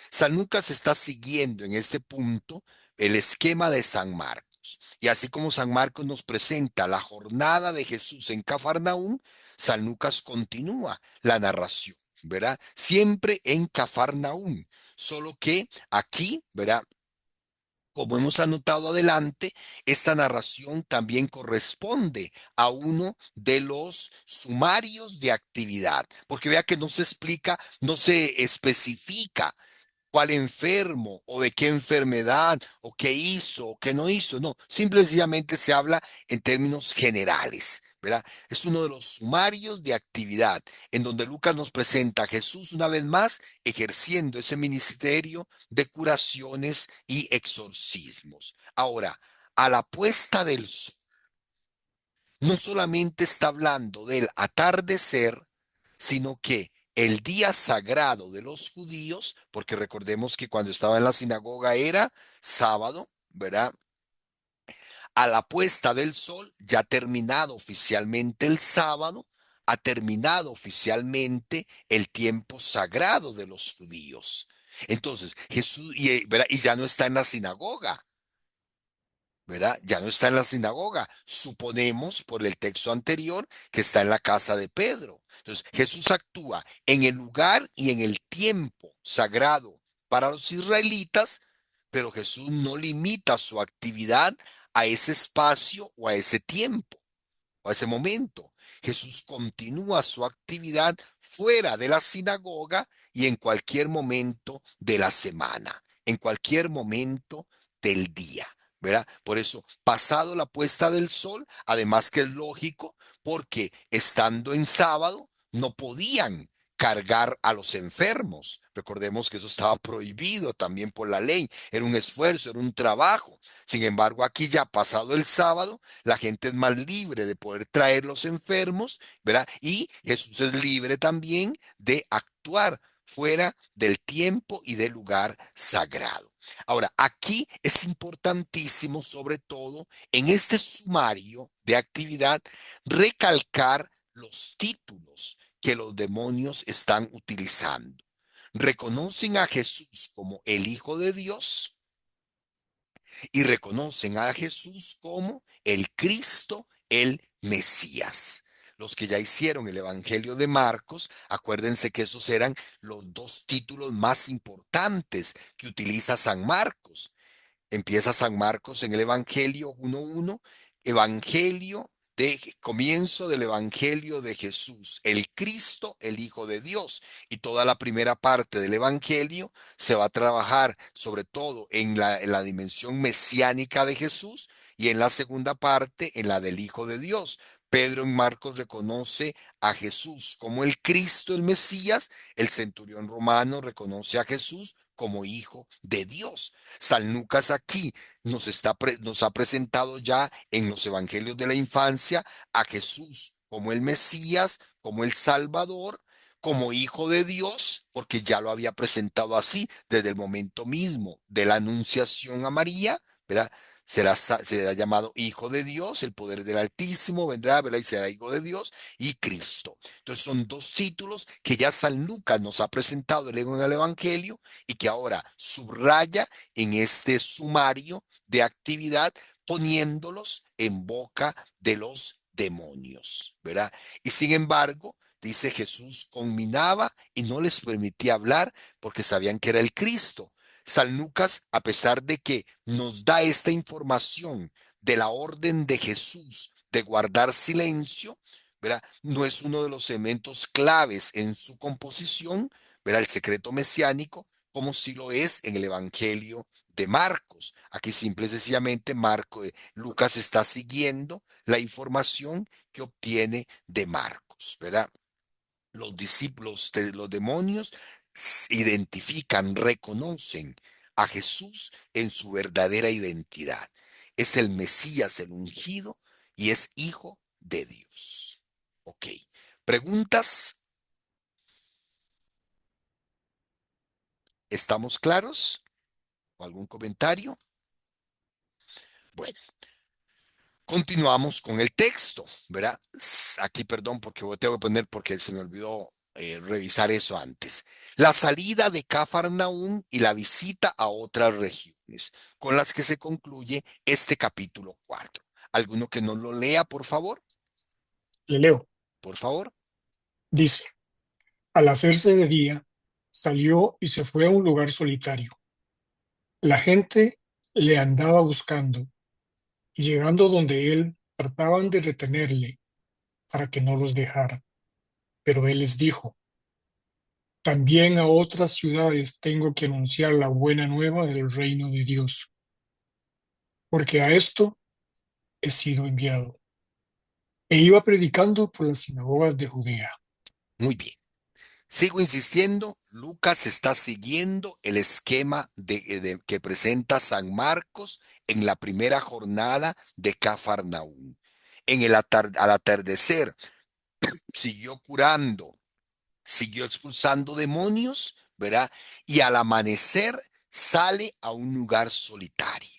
San Lucas está siguiendo en este punto el esquema de San Marcos. Y así como San Marcos nos presenta la jornada de Jesús en Cafarnaúm, San Lucas continúa la narración, ¿verdad? Siempre en Cafarnaúm. Solo que aquí, ¿verdad? Como hemos anotado adelante, esta narración también corresponde a uno de los sumarios de actividad, porque vea que no se explica, no se especifica cuál enfermo o de qué enfermedad o qué hizo o qué no hizo. No, simple y sencillamente se habla en términos generales, ¿verdad? Es uno de los sumarios de actividad en donde Lucas nos presenta a Jesús una vez más ejerciendo ese ministerio de curaciones y exorcismos. Ahora, a la puesta del sol, no solamente está hablando del atardecer, sino que el día sagrado de los judíos, porque recordemos que cuando estaba en la sinagoga era sábado, ¿verdad? A la puesta del sol, ya terminado oficialmente el sábado, ha terminado oficialmente el tiempo sagrado de los judíos. Entonces, Jesús, ¿verdad? Y ya no está en la sinagoga. ¿Verdad? Ya no está en la sinagoga. Suponemos por el texto anterior que está en la casa de Pedro. Entonces, Jesús actúa en el lugar y en el tiempo sagrado para los israelitas, pero Jesús no limita su actividad a ese espacio o a ese tiempo o a ese momento. Jesús continúa su actividad fuera de la sinagoga y en cualquier momento de la semana, en cualquier momento del día. ¿Verdad? Por eso, pasado la puesta del sol, además que es lógico, porque estando en sábado no podían cargar a los enfermos. Recordemos que eso estaba prohibido también por la ley. Era un esfuerzo, era un trabajo. Sin embargo, aquí ya pasado el sábado, la gente es más libre de poder traer los enfermos, ¿verdad? Y Jesús es libre también de actuar fuera del tiempo y del lugar sagrado. Ahora, aquí es importantísimo, sobre todo en este sumario de actividad, recalcar los títulos que los demonios están utilizando. Reconocen a Jesús como el Hijo de Dios y reconocen a Jesús como el Cristo, el Mesías. Los que ya hicieron el Evangelio de Marcos, acuérdense que esos eran los dos títulos más importantes que utiliza San Marcos. Empieza San Marcos en el Evangelio 1:1, Evangelio de comienzo del Evangelio de Jesús, el Cristo, el Hijo de Dios. Y toda la primera parte del Evangelio se va a trabajar sobre todo en la dimensión mesiánica de Jesús y en la segunda parte en la del Hijo de Dios. Pedro en Marcos reconoce a Jesús como el Cristo, el Mesías. El centurión romano reconoce a Jesús como Hijo de Dios. San Lucas aquí nos ha presentado ya en los evangelios de la infancia a Jesús como el Mesías, como el Salvador, como Hijo de Dios, porque ya lo había presentado así desde el momento mismo de la anunciación a María, ¿verdad? Será llamado Hijo de Dios, el poder del Altísimo vendrá, ¿verdad? Y será Hijo de Dios y Cristo. Entonces son dos títulos que ya San Lucas nos ha presentado en el Evangelio y que ahora subraya en este sumario de actividad poniéndolos en boca de los demonios, ¿verdad? Y sin embargo, dice Jesús conminaba y no les permitía hablar porque sabían que era el Cristo. San Lucas, a pesar de que nos da esta información de la orden de Jesús de guardar silencio, ¿verdad? No es uno de los elementos claves en su composición, ¿verdad? El secreto mesiánico, como si lo es en el Evangelio de Marcos. Aquí simple y sencillamente Lucas está siguiendo la información que obtiene de Marcos, ¿verdad? Los discípulos de los demonios identifican, reconocen a Jesús en su verdadera identidad. Es el Mesías, el ungido, y es hijo de Dios. Ok. ¿Preguntas? ¿Estamos claros? ¿O algún comentario? Bueno, continuamos con el texto, ¿verdad? Aquí, perdón, porque tengo que poner porque se me olvidó revisar eso antes. La salida de Cafarnaúm y la visita a otras regiones, con las que se concluye este capítulo 4. ¿Alguno que no lo lea, por favor? Le leo. Por favor. Dice, al hacerse de día, salió y se fue a un lugar solitario. La gente le andaba buscando y llegando donde él, trataban de retenerle para que no los dejara. Pero él les dijo, también a otras ciudades tengo que anunciar la buena nueva del reino de Dios, porque a esto he sido enviado. E iba predicando por las sinagogas de Judea. Muy bien. Sigo insistiendo, Lucas está siguiendo el esquema que presenta San Marcos en la primera jornada de Cafarnaúm. Al atardecer, siguió curando siguió expulsando demonios, ¿verdad? Y al amanecer sale a un lugar solitario.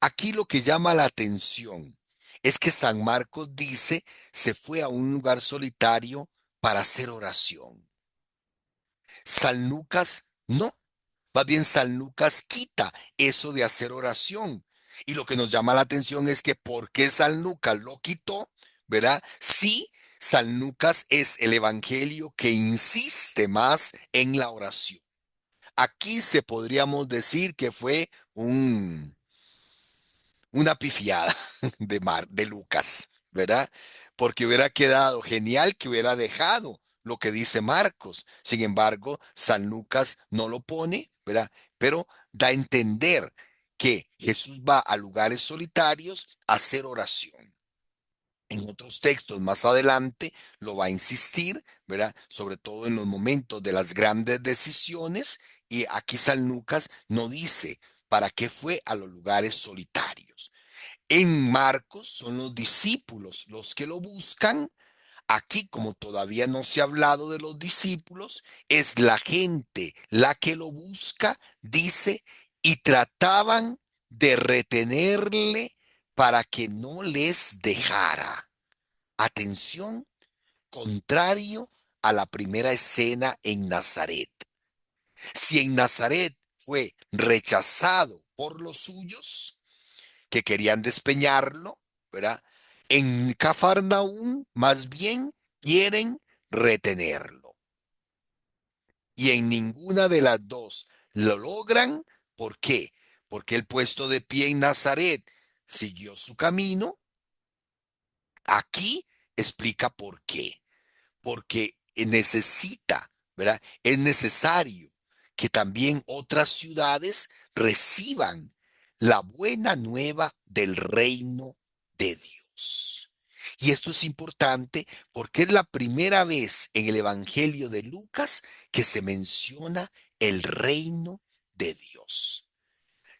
Aquí lo que llama la atención es que San Marcos dice se fue a un lugar solitario para hacer oración. San Lucas no. Más bien San Lucas quita eso de hacer oración. Y lo que nos llama la atención es que ¿por qué San Lucas lo quitó? ¿Verdad? Sí, San Lucas es el evangelio que insiste más en la oración. Aquí se podríamos decir que fue una pifiada de Lucas, ¿verdad? Porque hubiera quedado genial que hubiera dejado lo que dice Marcos. Sin embargo, San Lucas no lo pone, ¿verdad? Pero da a entender que Jesús va a lugares solitarios a hacer oración. En otros textos más adelante lo va a insistir, ¿verdad? Sobre todo en los momentos de las grandes decisiones. Y aquí San Lucas no dice para qué fue a los lugares solitarios. En Marcos son los discípulos los que lo buscan. Aquí, como todavía no se ha hablado de los discípulos, es la gente la que lo busca, dice, y trataban de retenerle para que no les dejara. Atención, contrario a la primera escena en Nazaret. Si en Nazaret fue rechazado por los suyos, que querían despeñarlo, ¿verdad? En Cafarnaúm, más bien, quieren retenerlo. Y en ninguna de las dos lo logran. ¿Por qué? Porque el puesto de pie en Nazaret siguió su camino. Aquí explica por qué. Porque necesita, ¿verdad? Es necesario que también otras ciudades reciban la buena nueva del reino de Dios. Y esto es importante porque es la primera vez en el Evangelio de Lucas que se menciona el reino de Dios.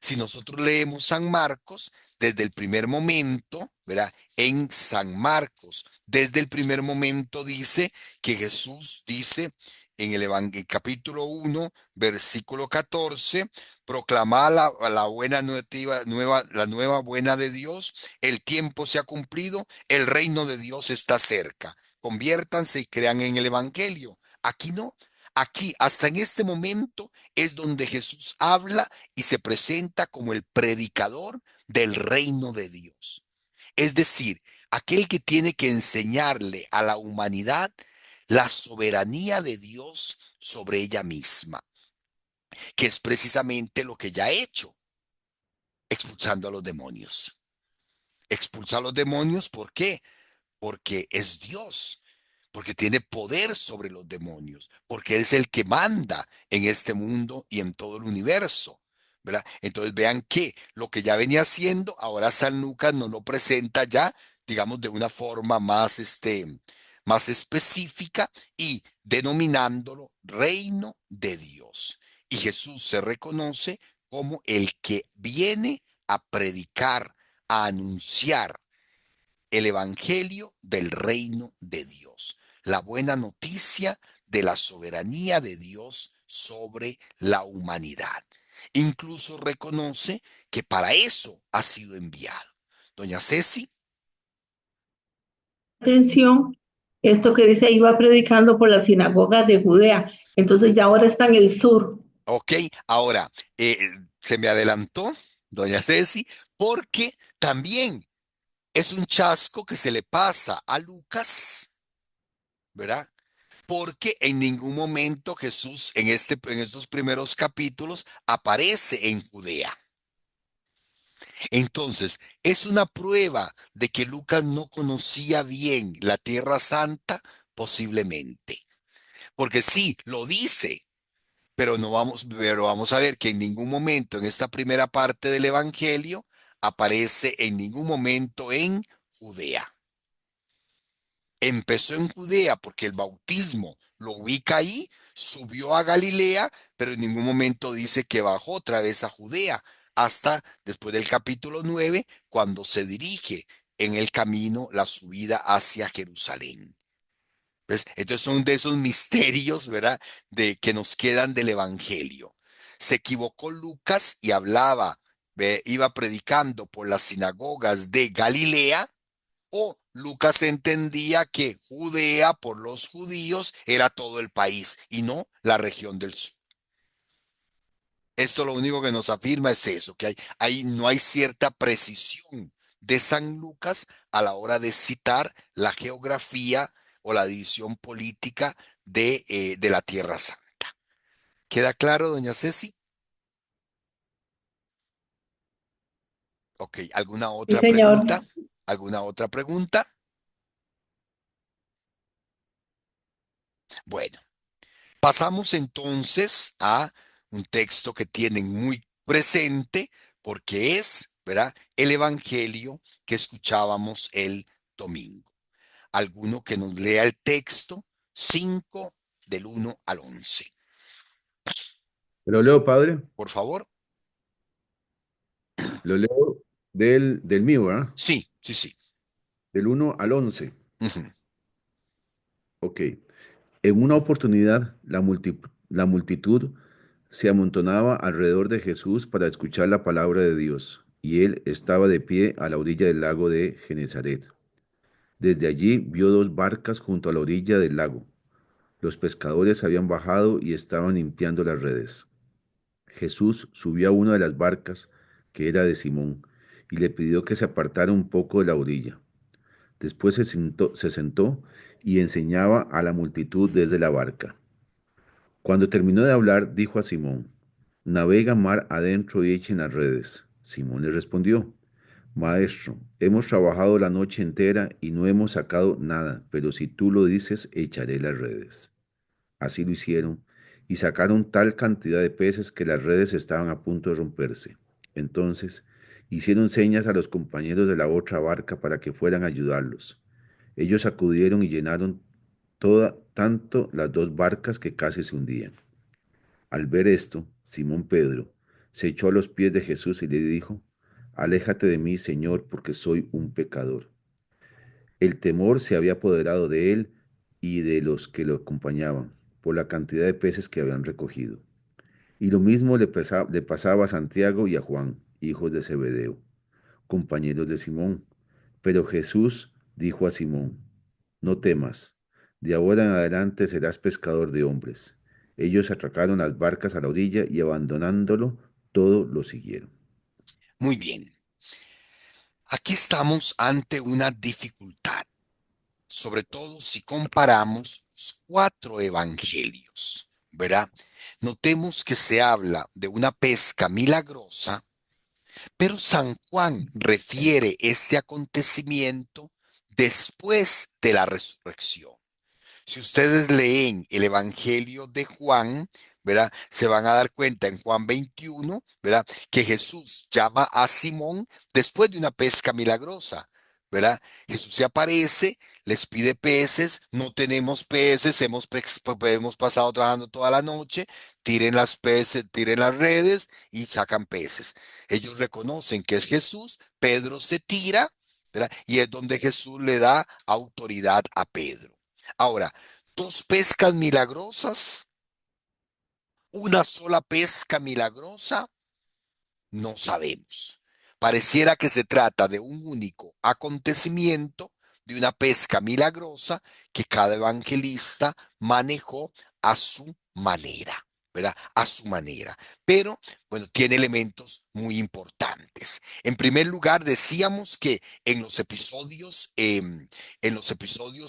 Si nosotros leemos San Marcos, desde el primer momento, ¿verdad? En San Marcos, desde el primer momento dice que Jesús dice en el capítulo 1, versículo 14, proclamar la buena la nueva buena de Dios, el tiempo se ha cumplido, el reino de Dios está cerca. Conviértanse y crean en el evangelio. Aquí no. Aquí, hasta en este momento, es donde Jesús habla y se presenta como el predicador del reino de Dios. Es decir, aquel que tiene que enseñarle a la humanidad la soberanía de Dios sobre ella misma, que es precisamente lo que ya ha hecho, expulsando a los demonios. Expulsa a los demonios, ¿por qué? Porque es Dios, porque tiene poder sobre los demonios, porque es el que manda en este mundo y en todo el universo, ¿verdad? Entonces vean que lo que ya venía haciendo, ahora San Lucas nos lo presenta ya, digamos, de una forma más, más específica y denominándolo reino de Dios. Y Jesús se reconoce como el que viene a predicar, a anunciar el evangelio del reino de Dios, la buena noticia de la soberanía de Dios sobre la humanidad. Incluso reconoce que para eso ha sido enviado. Doña Ceci. Atención, esto que dice, iba predicando por las sinagogas de Judea. Entonces ya ahora está en el sur. Ok, ahora, se me adelantó, doña Ceci, porque también es un chasco que se le pasa a Lucas, ¿verdad? Porque en ningún momento Jesús en estos primeros capítulos aparece en Judea. Entonces, es una prueba de que Lucas no conocía bien la Tierra Santa, posiblemente. Porque sí, lo dice, pero vamos a ver que en ningún momento en esta primera parte del Evangelio aparece en ningún momento en Judea. Empezó en Judea porque el bautismo lo ubica ahí, subió a Galilea, pero en ningún momento dice que bajó otra vez a Judea, hasta después del capítulo 9, cuando se dirige en el camino la subida hacia Jerusalén. ¿Ves? Entonces son de esos misterios, ¿verdad? De que nos quedan del Evangelio. Se equivocó Lucas y hablaba, iba predicando por las sinagogas de Galilea, o Lucas entendía que Judea por los judíos era todo el país y no la región del sur. Esto lo único que nos afirma es eso, que no hay cierta precisión de San Lucas a la hora de citar la geografía o la división política de la Tierra Santa. ¿Queda claro, doña Ceci? Ok, ¿alguna Sí, otra señor. pregunta? ¿Alguna otra pregunta? Bueno, pasamos entonces a un texto que tienen muy presente porque es, ¿verdad? El Evangelio que escuchábamos el domingo. Alguno que nos lea el texto 5 del 1 al 11. ¿Se lo leo, padre? Por favor. Lo leo del mío, ¿verdad? Sí, sí, sí. Del 1 al 11. Ujú. Ok. En una oportunidad, la multitud se amontonaba alrededor de Jesús para escuchar la palabra de Dios, y él estaba de pie a la orilla del lago de Genezaret. Desde allí vio dos barcas junto a la orilla del lago. Los pescadores habían bajado y estaban limpiando las redes. Jesús subió a una de las barcas, que era de Simón, y le pidió que se apartara un poco de la orilla. Después se sentó y enseñaba a la multitud desde la barca. Cuando terminó de hablar, dijo a Simón: «Navega mar adentro y echen las redes». Simón le respondió: «Maestro, hemos trabajado la noche entera y no hemos sacado nada, pero si tú lo dices, echaré las redes». Así lo hicieron, y sacaron tal cantidad de peces que las redes estaban a punto de romperse. Entonces hicieron señas a los compañeros de la otra barca para que fueran a ayudarlos. Ellos acudieron y llenaron tanto las dos barcas que casi se hundían. Al ver esto, Simón Pedro se echó a los pies de Jesús y le dijo: «Aléjate de mí, Señor, porque soy un pecador». El temor se había apoderado de él y de los que lo acompañaban, por la cantidad de peces que habían recogido. Y lo mismo le pasaba a Santiago y a Juan, hijos de Zebedeo, compañeros de Simón. Pero Jesús dijo a Simón: «No temas, de ahora en adelante serás pescador de hombres». Ellos atracaron las barcas a la orilla y abandonándolo, todo lo siguieron. Muy bien. Aquí estamos ante una dificultad, sobre todo si comparamos los 4 evangelios, ¿verdad? Notemos que se habla de una pesca milagrosa, pero San Juan refiere este acontecimiento después de la resurrección. Si ustedes leen el Evangelio de Juan, ¿verdad? Se van a dar cuenta en Juan 21, ¿verdad? Que Jesús llama a Simón después de una pesca milagrosa, ¿verdad? Jesús se aparece, les pide peces, no tenemos peces, hemos pasado trabajando toda la noche, tiren las peces, tiren las redes y sacan peces. Ellos reconocen que es Jesús, Pedro se tira, ¿verdad? Y es donde Jesús le da autoridad a Pedro. Ahora, 2 pescas milagrosas, una sola pesca milagrosa, no sabemos. Pareciera que se trata de un único acontecimiento, de una pesca milagrosa que cada evangelista manejó a su manera, ¿verdad? A su manera. Pero, bueno, tiene elementos muy importantes. En primer lugar, decíamos que en los episodios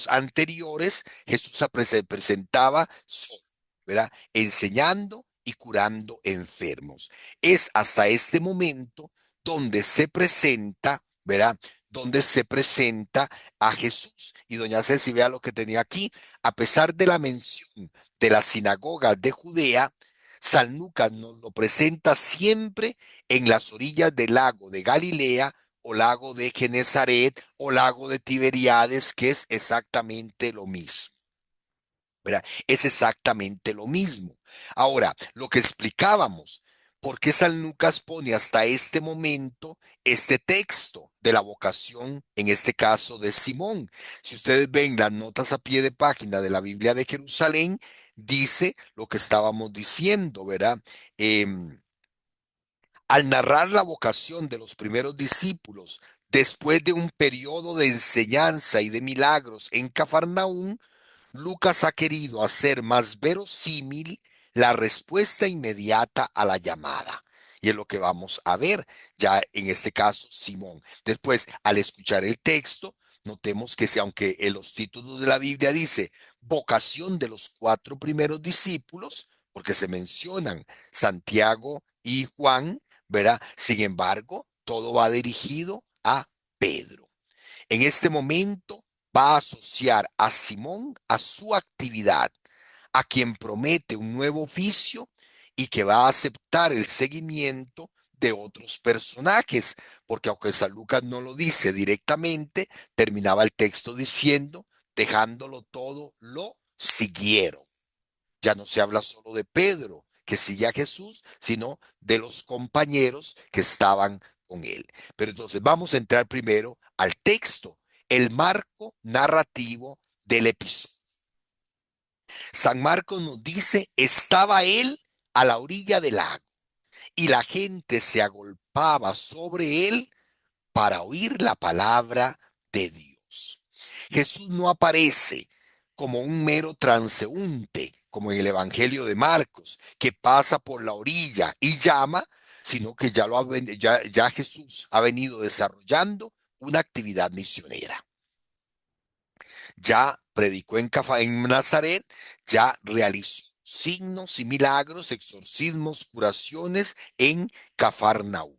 anteriores, Jesús se presentaba solo, ¿verdad? Enseñando y curando enfermos. Es hasta este momento donde se presenta, ¿verdad? Donde se presenta a Jesús. Y doña Ceci, vea lo que tenía aquí. A pesar de la mención de las sinagogas de Judea, San Lucas nos lo presenta siempre en las orillas del lago de Galilea o lago de Genezaret o lago de Tiberíades, que es exactamente lo mismo. ¿Verdad? Es exactamente lo mismo. Ahora, lo que explicábamos, ¿por qué San Lucas pone hasta este momento este texto de la vocación, en este caso de Simón. Si ustedes ven las notas a pie de página de la Biblia de Jerusalén, dice lo que estábamos diciendo, ¿verdad? Al narrar la vocación de los primeros discípulos después de un periodo de enseñanza y de milagros en Cafarnaúm, Lucas ha querido hacer más verosímil la respuesta inmediata a la llamada. Y es lo que vamos a ver ya en este caso Simón. Después, al escuchar el texto, notemos que aunque en los títulos de la Biblia dice vocación de los 4 primeros discípulos, porque se mencionan Santiago y Juan, ¿verdad? Sin embargo, todo va dirigido a Pedro. En este momento va a asociar a Simón a su actividad, a quien promete un nuevo oficio y que va a aceptar el seguimiento de otros personajes, porque aunque San Lucas no lo dice directamente, terminaba el texto diciendo, dejándolo todo, lo siguieron. Ya no se habla solo de Pedro, que sigue a Jesús, sino de los compañeros que estaban con él. Pero entonces vamos a entrar primero al texto, el marco narrativo del episodio. San Marcos nos dice, estaba él a la orilla del lago y la gente se agolpaba sobre él para oír la palabra de Dios. Jesús no aparece como un mero transeúnte, como en el Evangelio de Marcos, que pasa por la orilla y llama, sino que ya Jesús ha venido desarrollando una actividad misionera. Ya predicó en Nazaret, ya realizó signos y milagros, exorcismos, curaciones en Cafarnaúm.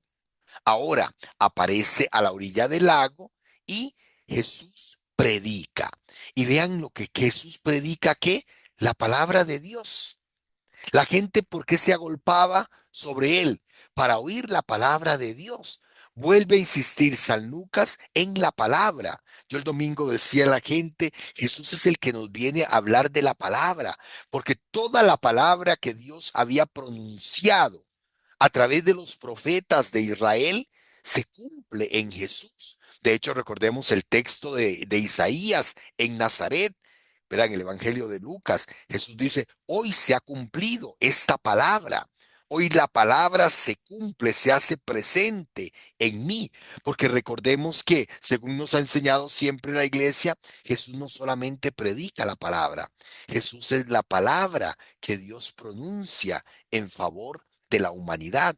Ahora aparece a la orilla del lago y Jesús predica. Y vean lo que Jesús predica, que la palabra de Dios. La gente, ¿por qué se agolpaba sobre él? Para oír la palabra de Dios. Vuelve a insistir San Lucas en la palabra. Yo el domingo decía a la gente, Jesús es el que nos viene a hablar de la palabra, porque toda la palabra que Dios había pronunciado a través de los profetas de Israel se cumple en Jesús. De hecho, recordemos el texto de Isaías en Nazaret, ¿verdad? En el Evangelio de Lucas, Jesús dice, hoy se ha cumplido esta palabra. Hoy la palabra se cumple, se hace presente en mí, porque recordemos que, según nos ha enseñado siempre la iglesia, Jesús no solamente predica la palabra, Jesús es la palabra que Dios pronuncia en favor de la humanidad.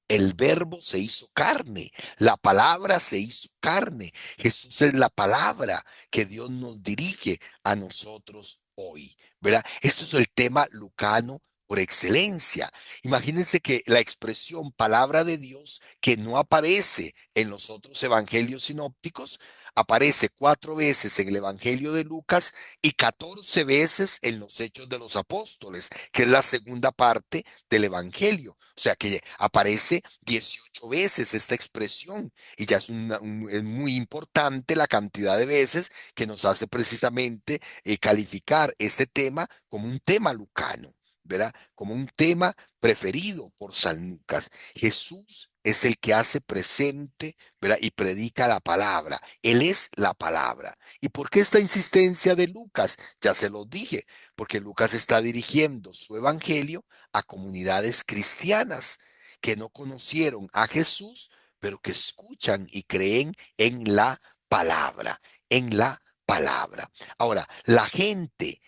El verbo se hizo carne, la palabra se hizo carne. Jesús es la palabra que Dios nos dirige a nosotros hoy, ¿verdad? Esto es el tema lucano por excelencia. Imagínense que la expresión palabra de Dios, que no aparece en los otros evangelios sinópticos, aparece 4 veces en el Evangelio de Lucas y 14 veces en los Hechos de los Apóstoles, que es la segunda parte del Evangelio. O sea que aparece 18 veces esta expresión y ya es muy importante la cantidad de veces que nos hace precisamente calificar este tema como un tema lucano, ¿verdad? Como un tema preferido por San Lucas. Jesús es el que hace presente, ¿verdad? Y predica la palabra. Él es la palabra. ¿Y por qué esta insistencia de Lucas? Ya se lo dije, porque Lucas está dirigiendo su evangelio a comunidades cristianas que no conocieron a Jesús, pero que escuchan y creen en la palabra, en la palabra. Ahora, la gente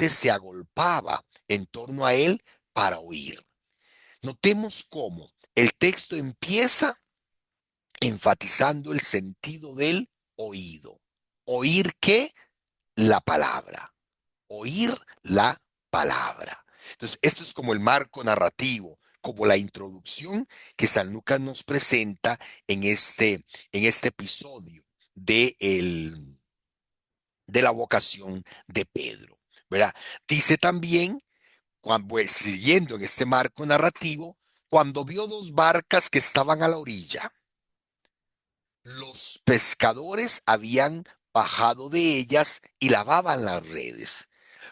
se agolpaba en torno a él para oír. Notemos cómo el texto empieza enfatizando el sentido del oído. ¿Oír qué? La palabra. Oír la palabra. Entonces, esto es como el marco narrativo, como la introducción que San Lucas nos presenta en este episodio de la vocación de Pedro, ¿verdad? Dice también, siguiendo en este marco narrativo, cuando vio 2 barcas que estaban a la orilla, los pescadores habían bajado de ellas y lavaban las redes.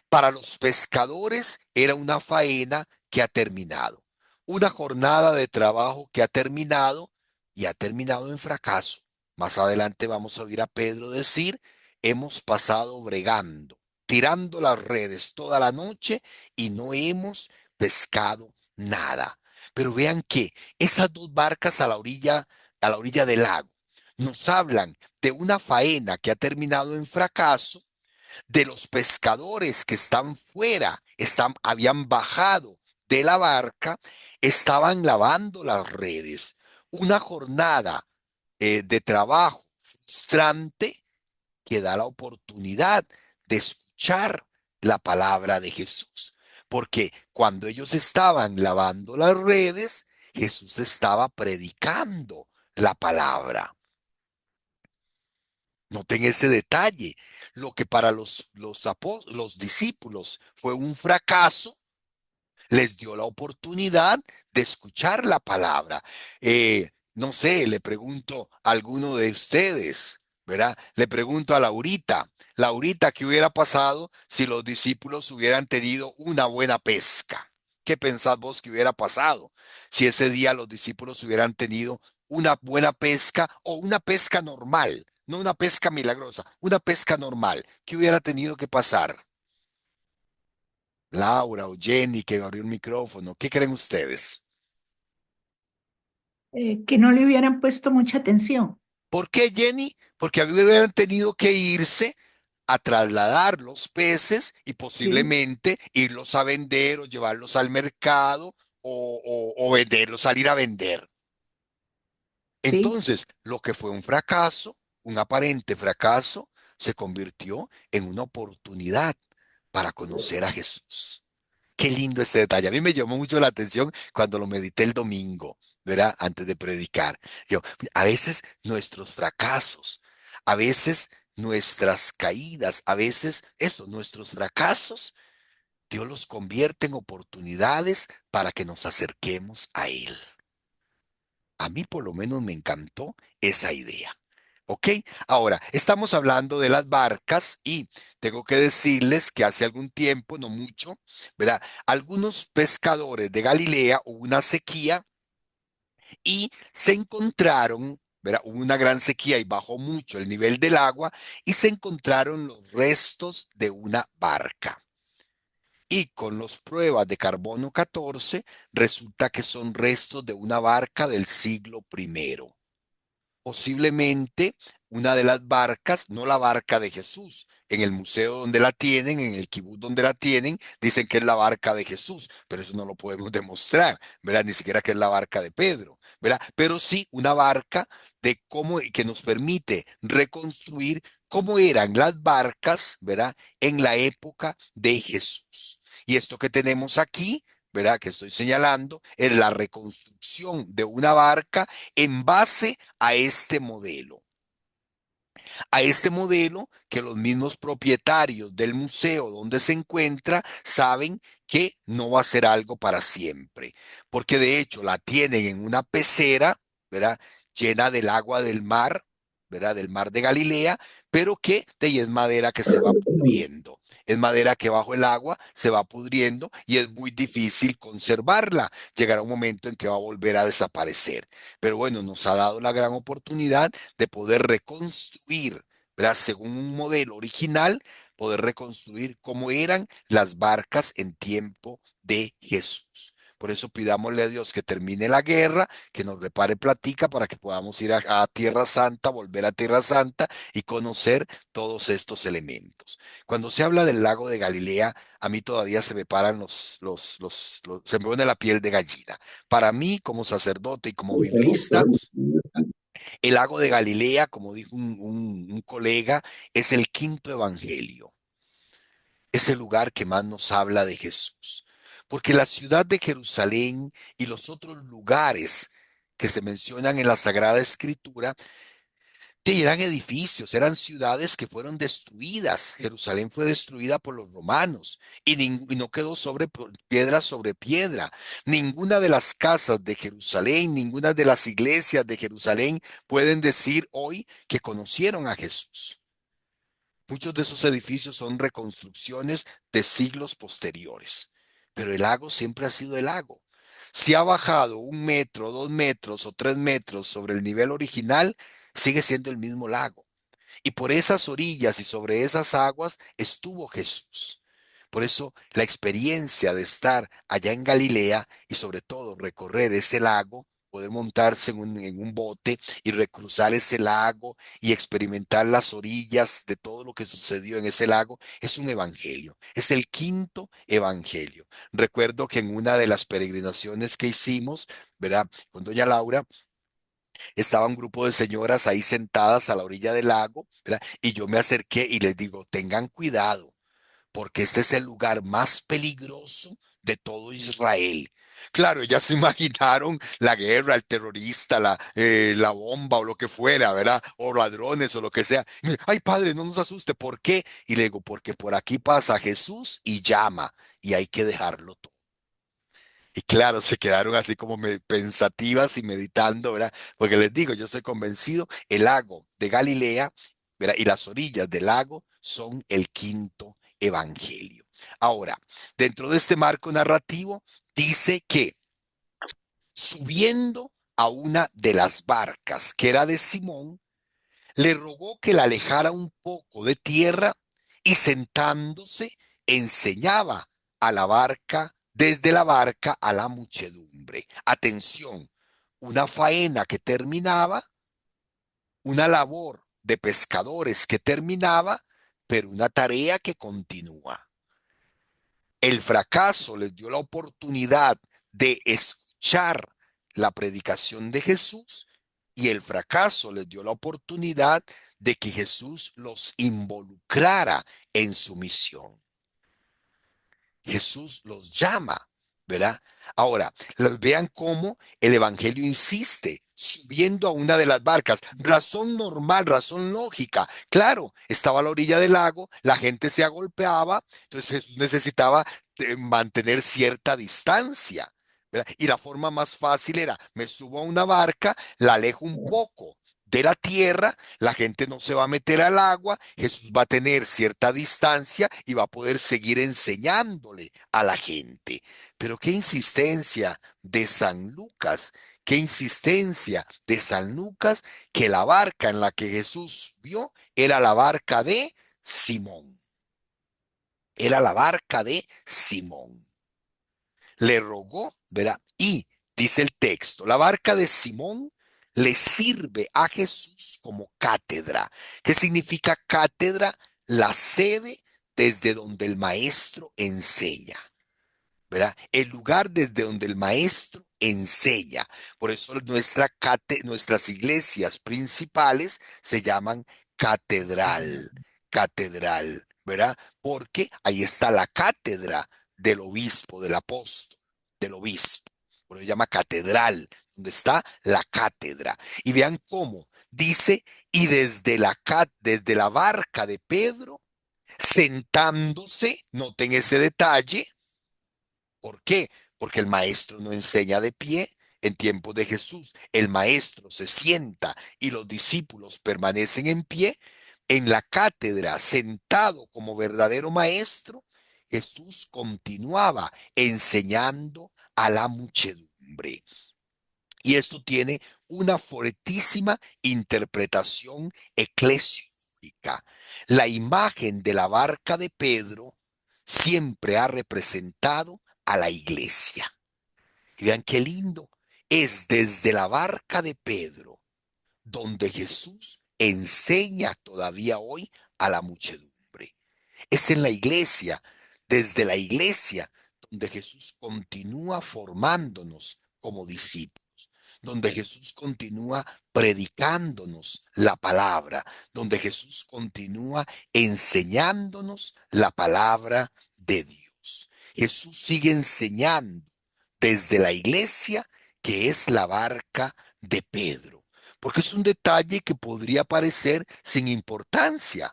Para los pescadores era una faena que ha terminado, una jornada de trabajo que ha terminado, y ha terminado en fracaso. Más adelante vamos a oír a Pedro decir, hemos pasado bregando, tirando las redes toda la noche y no hemos pescado nada. Pero vean que esas dos barcas a la orilla del lago, nos hablan de una faena que ha terminado en fracaso, de los pescadores que están fuera, habían bajado de la barca, estaban lavando las redes. Una jornada de trabajo frustrante que da la oportunidad de escuchar la palabra de Jesús. Porque cuando ellos estaban lavando las redes, Jesús estaba predicando la palabra. Noten ese detalle. Lo que para los discípulos fue un fracaso, les dio la oportunidad de escuchar la palabra. No sé, le pregunto a alguno de ustedes, ¿verdad? Le pregunto a Laurita, Laurita, ¿qué hubiera pasado si los discípulos hubieran tenido una buena pesca? ¿Qué pensás vos que hubiera pasado si ese día los discípulos hubieran tenido una buena pesca o una pesca normal? No una pesca milagrosa, una pesca normal. ¿Qué hubiera tenido que pasar? Laura o Jenny, que abrió el micrófono. ¿Qué creen ustedes? Que no le hubieran puesto mucha atención. ¿Por qué, Jenny? Porque hubieran tenido que irse a trasladar los peces y Sí, posiblemente irlos a vender o llevarlos al mercado o venderlos, salir a vender. sí. Entonces, lo que fue un fracaso, un aparente fracaso, se convirtió en una oportunidad para conocer a Jesús. Qué lindo este detalle. A mí me llamó mucho la atención cuando lo medité el domingo, ¿verdad? Antes de predicar. Yo, a veces nuestros fracasos, a veces nuestras caídas, a veces eso, nuestros fracasos, Dios los convierte en oportunidades para que nos acerquemos a Él. A mí por lo menos me encantó esa idea. ¿Ok? Ahora, estamos hablando de las barcas y tengo que decirles que hace algún tiempo, no mucho, ¿verdad? Algunos pescadores de Galilea hubo una sequía y se encontraron, ¿verdad? Hubo una gran sequía y bajó mucho el nivel del agua y se encontraron los restos de una barca. Y con las pruebas de carbono 14 resulta que son restos de una barca del siglo primero. Posiblemente una de las barcas, no la barca de Jesús. En el museo donde la tienen, en el kibutz donde la tienen, dicen que es la barca de Jesús, pero eso no lo podemos demostrar, ¿verdad? Ni siquiera que es la barca de Pedro, ¿verdad? Pero sí una barca de cómo, que nos permite reconstruir cómo eran las barcas, ¿verdad? En la época de Jesús. Y esto que tenemos aquí, ¿verdad? Que estoy señalando, es la reconstrucción de una barca en base a este modelo que los mismos propietarios del museo donde se encuentra saben que no va a ser algo para siempre, porque de hecho la tienen en una pecera, ¿verdad? Llena del agua del mar, ¿verdad? Del mar de Galilea, pero que es madera que se va pudriendo. Es madera que bajo el agua se va pudriendo y es muy difícil conservarla. Llegará un momento en que va a volver a desaparecer. Pero bueno, nos ha dado la gran oportunidad de poder reconstruir, ¿verdad? Según un modelo original, poder reconstruir cómo eran las barcas en tiempo de Jesús. Por eso pidámosle a Dios que termine la guerra, que nos repare platica para que podamos ir a Tierra Santa, volver a Tierra Santa y conocer todos estos elementos. Cuando se habla del lago de Galilea, a mí todavía se me paran se me pone la piel de gallina. Para mí, como sacerdote y como biblista, el lago de Galilea, como dijo un colega, es el quinto evangelio. Es el lugar que más nos habla de Jesús. Porque la ciudad de Jerusalén y los otros lugares que se mencionan en la Sagrada Escritura eran edificios, eran ciudades que fueron destruidas. Jerusalén fue destruida por los romanos y no quedó piedra sobre piedra. Ninguna de las casas de Jerusalén, ninguna de las iglesias de Jerusalén pueden decir hoy que conocieron a Jesús. Muchos de esos edificios son reconstrucciones de siglos posteriores, pero el lago siempre ha sido el lago. Si ha bajado 1 metro, 2 metros o 3 metros sobre el nivel original, sigue siendo el mismo lago. Y por esas orillas y sobre esas aguas estuvo Jesús. Por eso la experiencia de estar allá en Galilea y sobre todo recorrer ese lago, poder montarse en un bote y recruzar ese lago y experimentar las orillas de todo lo que sucedió en ese lago, es un evangelio. Es el quinto evangelio. Recuerdo que en una de las peregrinaciones que hicimos, ¿verdad? Con doña Laura, estaba un grupo de señoras ahí sentadas a la orilla del lago, ¿verdad? Y yo me acerqué y les digo, tengan cuidado, porque este es el lugar más peligroso de todo Israel. Claro, ellas se imaginaron la guerra, el terrorista, la bomba o lo que fuera, ¿verdad? O ladrones o lo que sea. Ay, padre, no nos asuste. ¿Por qué? Y le digo, porque por aquí pasa Jesús y llama, y hay que dejarlo todo. Y claro, se quedaron así como pensativas y meditando, ¿verdad? Porque les digo, yo estoy convencido, el lago de Galilea, ¿verdad? Y las orillas del lago son el quinto evangelio. Ahora, dentro de este marco narrativo, dice que subiendo a una de las barcas, que era de Simón, le rogó que la alejara un poco de tierra y sentándose enseñaba a la barca, desde la barca a la muchedumbre. Atención, una faena que terminaba, una labor de pescadores que terminaba, pero una tarea que continúa. El fracaso les dio la oportunidad de escuchar la predicación de Jesús y el fracaso les dio la oportunidad de que Jesús los involucrara en su misión. Jesús los llama, ¿verdad? Ahora, vean cómo el Evangelio insiste, subiendo a una de las barcas. Razón normal, razón lógica. Claro, estaba a la orilla del lago, la gente se agolpeaba, entonces Jesús necesitaba mantener cierta distancia, ¿verdad? Y la forma más fácil era, me subo a una barca, la alejo un poco de la tierra, la gente no se va a meter al agua, Jesús va a tener cierta distancia y va a poder seguir enseñándole a la gente. Pero qué insistencia de San Lucas, qué insistencia de San Lucas que la barca en la que Jesús vio era la barca de Simón. Era la barca de Simón. Le rogó, ¿verdad? Y dice el texto, la barca de Simón le sirve a Jesús como cátedra. ¿Qué significa cátedra? La sede desde donde el maestro enseña, ¿verdad? El lugar desde donde el maestro enseña. Por eso nuestras iglesias principales se llaman catedral, catedral, ¿verdad? Porque ahí está la cátedra del obispo, del apóstol, del obispo. Por eso se llama catedral, donde está la cátedra. Y vean cómo dice, y desde la barca de Pedro, sentándose, noten ese detalle. ¿Por qué? Porque el maestro no enseña de pie. En tiempos de Jesús, el maestro se sienta y los discípulos permanecen en pie. En la cátedra, sentado como verdadero maestro, Jesús continuaba enseñando a la muchedumbre. Y esto tiene una fuertísima interpretación eclesiológica. La imagen de la barca de Pedro siempre ha representado a la iglesia. Y vean qué lindo. Es desde la barca de Pedro donde Jesús enseña todavía hoy a la muchedumbre. Es en la iglesia, desde la iglesia, donde Jesús continúa formándonos como discípulos, donde Jesús continúa predicándonos la palabra, donde Jesús continúa enseñándonos la palabra de Dios. Jesús sigue enseñando desde la iglesia, que es la barca de Pedro, porque es un detalle que podría parecer sin importancia.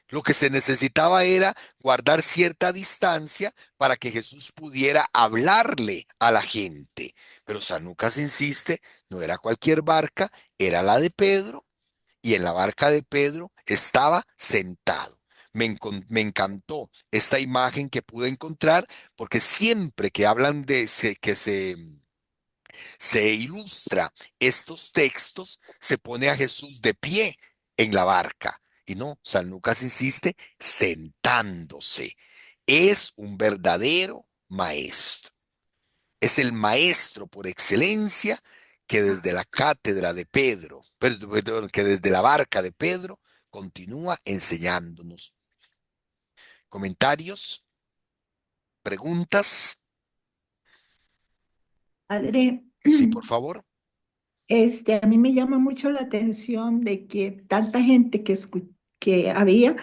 Lo que se necesitaba era guardar cierta distancia para que Jesús pudiera hablarle a la gente. Pero San Lucas insiste, no era cualquier barca, era la de Pedro, y en la barca de Pedro estaba sentado. Me encantó esta imagen que pude encontrar, porque siempre que hablan de que se Se ilustra estos textos, se pone a Jesús de pie en la barca. Y no, San Lucas insiste, sentándose. Es un verdadero maestro. Es el maestro por excelencia que desde la cátedra de Pedro, perdón, que desde la barca de Pedro continúa enseñándonos. ¿Comentarios? ¿Preguntas? Padre, Sí, por favor. a mí me llama mucho la atención de que tanta gente que había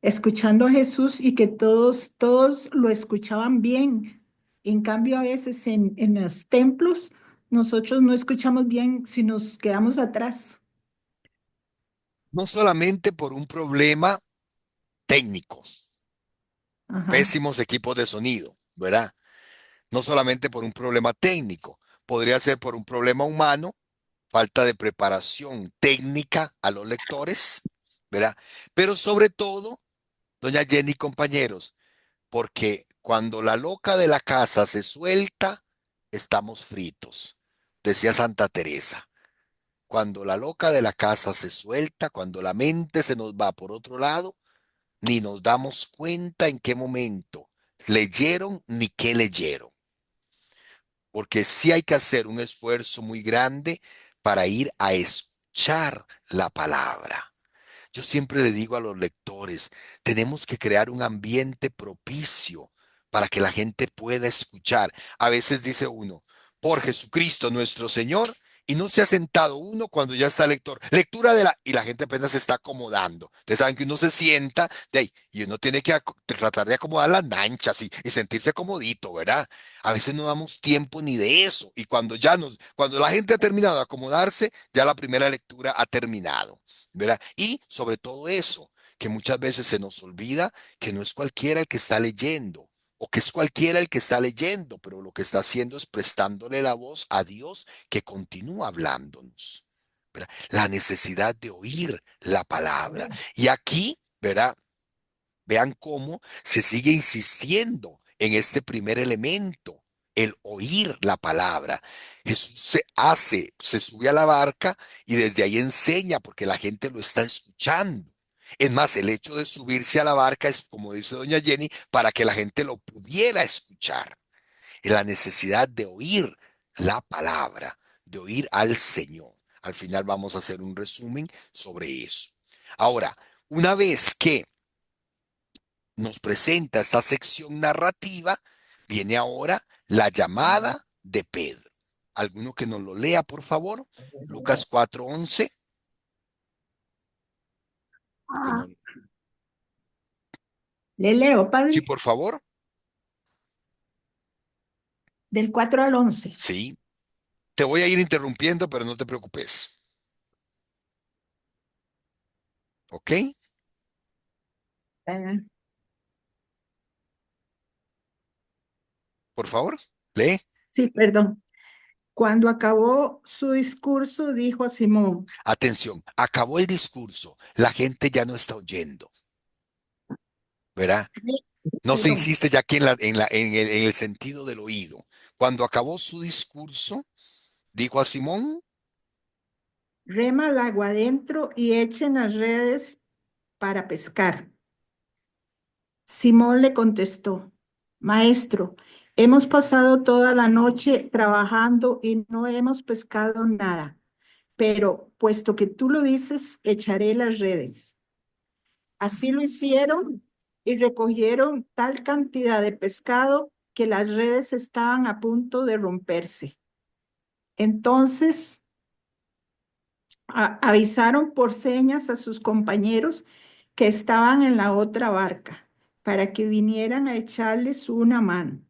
escuchando a Jesús y que todos lo escuchaban bien. En cambio, a veces en los templos nosotros no escuchamos bien si nos quedamos atrás. No solamente por un problema técnico, Ajá. pésimos equipos de sonido, ¿verdad? No solamente por un problema técnico, podría ser por un problema humano, falta de preparación técnica a los lectores, ¿verdad? Pero sobre todo, doña Jenny, compañeros, porque cuando la loca de la casa se suelta, estamos fritos, decía Santa Teresa. Cuando la loca de la casa se suelta, cuando la mente se nos va por otro lado, ni nos damos cuenta en qué momento leyeron ni qué leyeron. Porque sí hay que hacer un esfuerzo muy grande para ir a escuchar la palabra. Yo siempre le digo a los lectores, tenemos que crear un ambiente propicio para que la gente pueda escuchar. A veces dice uno, por Jesucristo nuestro Señor, y no se ha sentado uno cuando ya está lector. Lectura y la gente apenas se está acomodando. Ustedes saben que uno se sienta de ahí y uno tiene que tratar de acomodar las nanchas y sentirse comodito, ¿verdad? A veces no damos tiempo ni de eso. Y cuando la gente ha terminado de acomodarse, ya la primera lectura ha terminado. ¿Verdad? Y sobre todo eso, que muchas veces se nos olvida que no es cualquiera el que está leyendo, o que es cualquiera el que está leyendo, pero lo que está haciendo es prestándole la voz a Dios que continúa hablándonos. ¿Verdad? La necesidad de oír la palabra. Y aquí, ¿verdad? Vean cómo se sigue insistiendo en este primer elemento, el oír la palabra. Jesús se sube a la barca y desde ahí enseña porque la gente lo está escuchando. Es más, el hecho de subirse a la barca es, como dice doña Jenny, para que la gente lo pudiera escuchar. Y la necesidad de oír la palabra, de oír al Señor. Al final vamos a hacer un resumen sobre eso. Ahora, una vez que nos presenta esta sección narrativa, viene ahora la llamada de Pedro. ¿Alguno que nos lo lea, por favor? Lucas 4:11. Ah, le leo, Sí, padre, por favor. del 4 al 11. Sí. Te voy a ir interrumpiendo, pero no te preocupes. ¿Ok? Eh, Por favor, lee. sí, perdón. Cuando acabó su discurso, dijo a Simón, Atención, acabó el discurso. La gente ya no está oyendo, ¿verdad? No se perdón, insiste ya aquí en el sentido del oído. Cuando acabó su discurso, dijo a Simón, rema al agua adentro y echen las redes para pescar. Simón le contestó, Maestro, hemos pasado toda la noche trabajando y no hemos pescado nada, pero puesto que tú lo dices, echaré las redes. Así lo hicieron y recogieron tal cantidad de pescado que las redes estaban a punto de romperse. Entonces avisaron por señas a sus compañeros que estaban en la otra barca para que vinieran a echarles una mano.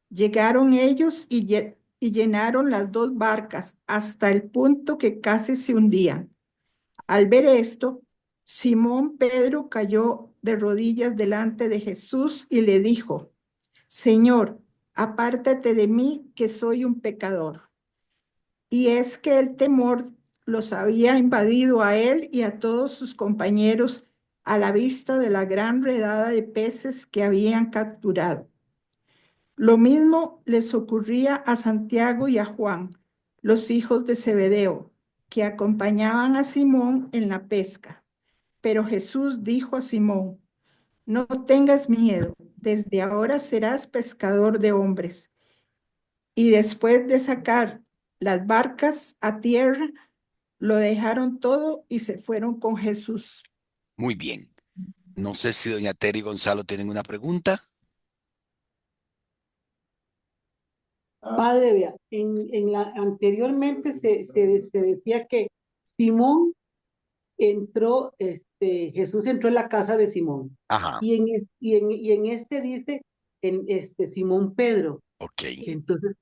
Llegaron ellos y llenaron las dos barcas hasta el punto que casi se hundían. Al ver esto, Simón Pedro cayó de rodillas delante de Jesús y le dijo, Señor, apártate de mí que soy un pecador. Y es que el temor los había invadido a él y a todos sus compañeros a la vista de la gran redada de peces que habían capturado. Lo mismo les ocurría a Santiago y a Juan, los hijos de Zebedeo, que acompañaban a Simón en la pesca. Pero Jesús dijo a Simón: no tengas miedo, desde ahora serás pescador de hombres. Y después de sacar las barcas a tierra, lo dejaron todo y se fueron con Jesús. Muy bien. No sé si doña Terry y Gonzalo tienen una pregunta. Padre, vea, anteriormente se decía que Simón entró, Jesús entró en la casa de Simón. Ajá, Y en este dice, Simón Pedro. ok. Entonces,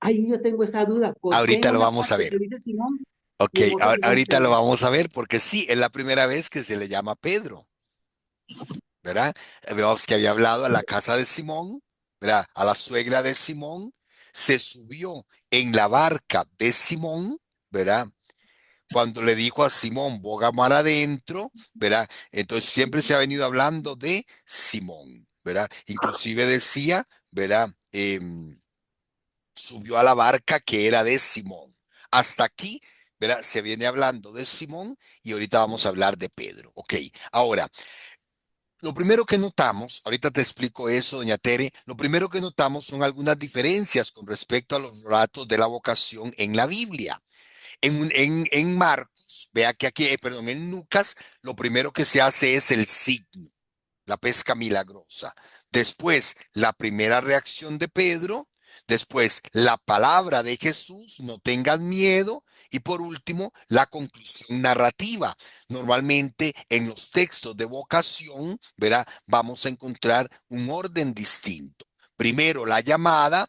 ahí yo tengo esa duda. ¿Por qué en Ahorita lo una vamos a parte ver. se dice Simón Ok, y en otra Simón ahorita lo Pedro? vamos a ver porque sí, es la primera vez que se le llama Pedro, ¿verdad? Vemos que había hablado a la casa de Simón, ¿verdad? A la suegra de Simón, se subió en la barca de Simón, ¿verdad? Cuando le dijo a Simón, boga mar adentro, ¿verdad? Entonces siempre se ha venido hablando de Simón, ¿verdad? Inclusive decía, ¿verdad? Subió a la barca que era de Simón. Hasta aquí, ¿verdad? Se viene hablando de Simón y ahorita vamos a hablar de Pedro. Ok, ahora, lo primero que notamos, ahorita te explico eso, doña Tere, lo primero que notamos son algunas diferencias con respecto a los relatos de la vocación en la Biblia. En Marcos, vea que aquí, perdón, en Lucas, lo primero que se hace es el signo, la pesca milagrosa. Después, la primera reacción de Pedro. Después, la palabra de Jesús, no tengan miedo. Y por último, la conclusión narrativa. Normalmente en los textos de vocación, ¿verdad? Vamos a encontrar un orden distinto. Primero la llamada,